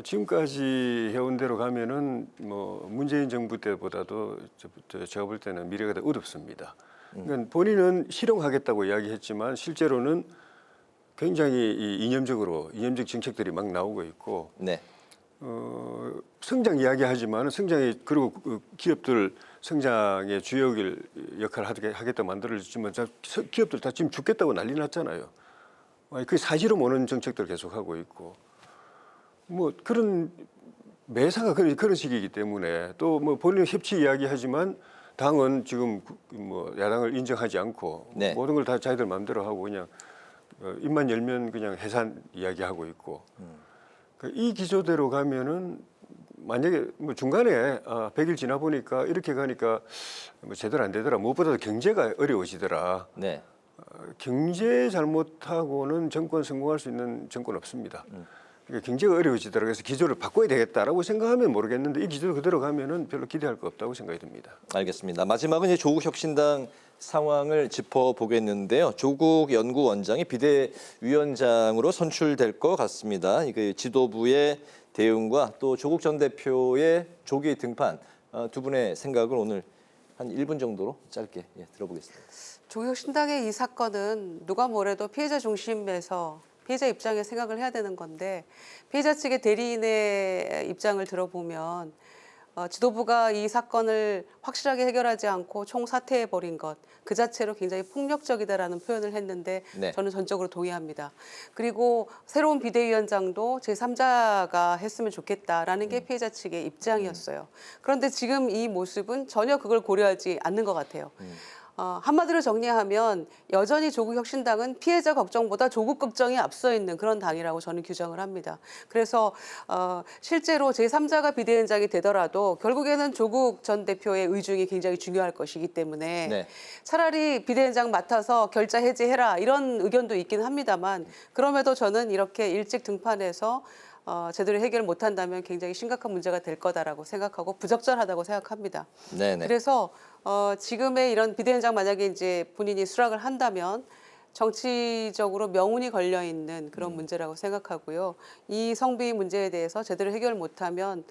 지금까지 해온 대로 가면은 뭐 문재인 정부 때보다도 제가 볼 때는 미래가 더 어렵습니다. 그러니까 본인은 실용하겠다고 이야기했지만 실제로는 굉장히 이념적 정책들이 막 나오고 있고 네. 성장 이야기하지만 성장이 그리고 그 기업들 성장의 주역을 역할을 하겠다 만들어졌지만 기업들 다 지금 죽겠다고 난리 났잖아요. 그게 사지로 모는 정책들 계속 하고 있고 뭐 그런 매사가 그런 식이기 때문에 또 뭐 본인 협치 이야기하지만 당은 지금 뭐 야당을 인정하지 않고 네. 모든 걸 다 자기들 마음대로 하고 그냥 입만 열면 그냥 해산 이야기하고 있고 이 기조대로 가면은 만약에 뭐 중간에 100일 지나 보니까 이렇게 가니까 뭐 제대로 안 되더라. 무엇보다도 경제가 어려워지더라. 네. 경제 잘못하고는 정권 성공할 수 있는 정권 없습니다. 그러니까 경제가 어려워지더라. 그래서 기조를 바꿔야 되겠다라고 생각하면 모르겠는데 이 기조 그대로 가면은 별로 기대할 거 없다고 생각이 듭니다. 알겠습니다. 마지막은 이제 조국 혁신당 상황을 짚어보겠는데요. 조국 연구원장이 비대위원장으로 선출될 것 같습니다. 그 지도부의 대응과 또 조국 전 대표의 조기 등판 두 분의 생각을 오늘 한 1분 정도로 짧게 들어보겠습니다. 조국 혁신당의 이 사건은 누가 뭐래도 피해자 중심에서 피해자 입장에 생각을 해야 되는 건데 피해자 측의 대리인의 입장을 들어보면 지도부가 이 사건을 확실하게 해결하지 않고 총사퇴해버린 것 그 자체로 굉장히 폭력적이다라는 표현을 했는데 네. 저는 전적으로 동의합니다. 그리고 새로운 비대위원장도 제3자가 했으면 좋겠다라는 게 피해자 측의 입장이었어요. 그런데 지금 이 모습은 전혀 그걸 고려하지 않는 것 같아요. 한마디로 정리하면 여전히 조국 혁신당은 피해자 걱정보다 조국 걱정이 앞서 있는 그런 당이라고 저는 규정을 합니다. 그래서 실제로 제3자가 비대위원장이 되더라도 결국에는 조국 전 대표의 의중이 굉장히 중요할 것이기 때문에 네. 차라리 비대위원장 맡아서 결자 해지해라 이런 의견도 있긴 합니다만 그럼에도 저는 이렇게 일찍 등판해서 제대로 해결 못한다면 굉장히 심각한 문제가 될 거다라고 생각하고 부적절하다고 생각합니다. 네네. 그래서 지금의 이런 비대위원장 만약에 이제 본인이 수락을 한다면 정치적으로 명운이 걸려 있는 그런 문제라고 생각하고요. 이 성비 문제에 대해서 제대로 해결 못하면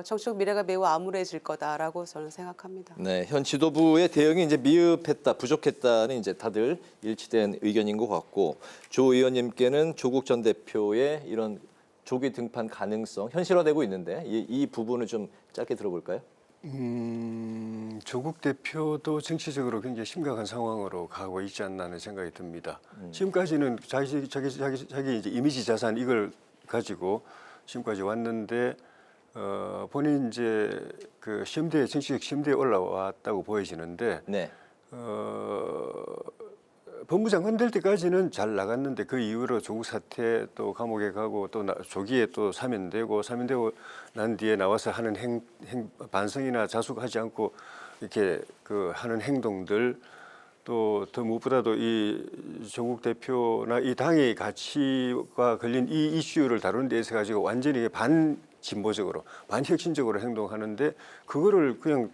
정치적 미래가 매우 암울해질 거다라고 저는 생각합니다. 네, 현 지도부의 대응이 이제 미흡했다, 부족했다는 이제 다들 일치된 의견인 것 같고 조 의원님께는 조국 전 대표의 이런 조기 등판 가능성 현실화되고 있는데 이 부분을 좀 짧게 들어볼까요? 조국 대표도 정치적으로 굉장히 심각한 상황으로 가고 있지 않나 하는 생각이 듭니다. 지금까지는 자기 이제 이미지 자산 이걸 가지고 지금까지 왔는데 본인 이제 그 시험대에 정치적 시험대에 올라왔다고 보여지는데 네. 법무장관 될 때까지는 잘 나갔는데 그 이후로 조국 사태 또 감옥에 가고 또 조기에 또 사면되고 난 뒤에 나와서 하는 반성이나 자숙하지 않고 이렇게 그 하는 행동들 또 더 무엇보다도 이 조국 대표나 이 당의 가치가 걸린 이 이슈를 다루는 데 있어 가지고 완전히 반진보적으로 반혁신적으로 행동하는데 그거를 그냥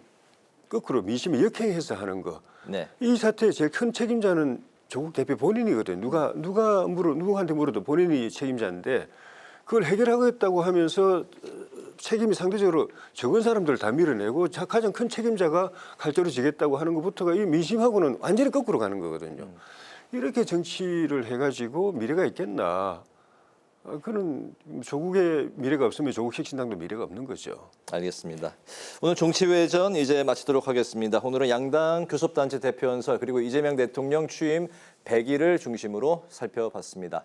거꾸로 민심에 역행해서 하는 거. 네. 이 사태의 제일 큰 책임자는 조국 대표 본인이거든요. 누구한테 물어도 본인이 책임자인데 그걸 해결하겠다고 하면서 책임이 상대적으로 적은 사람들을 다 밀어내고 가장 큰 책임자가 칼자루 지겠다고 하는 것부터가 이 민심하고는 완전히 거꾸로 가는 거거든요. 이렇게 정치를 해가지고 미래가 있겠나. 그는 조국의 미래가 없으면 조국 혁신당도 미래가 없는 거죠. 알겠습니다. 오늘 정치외전 이제 마치도록 하겠습니다. 오늘은 양당 교섭단체 대표연설 그리고 이재명 대통령 취임 100일을 중심으로 살펴봤습니다.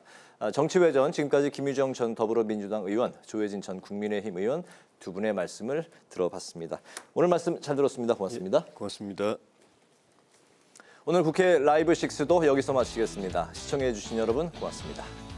정치외전 지금까지 김유정 전 더불어민주당 의원, 조혜진 전 국민의힘 의원 두 분의 말씀을 들어봤습니다. 오늘 말씀 잘 들었습니다. 고맙습니다. 예, 고맙습니다. 오늘 국회 라이브 6도 여기서 마치겠습니다. 시청해 주신 여러분 고맙습니다.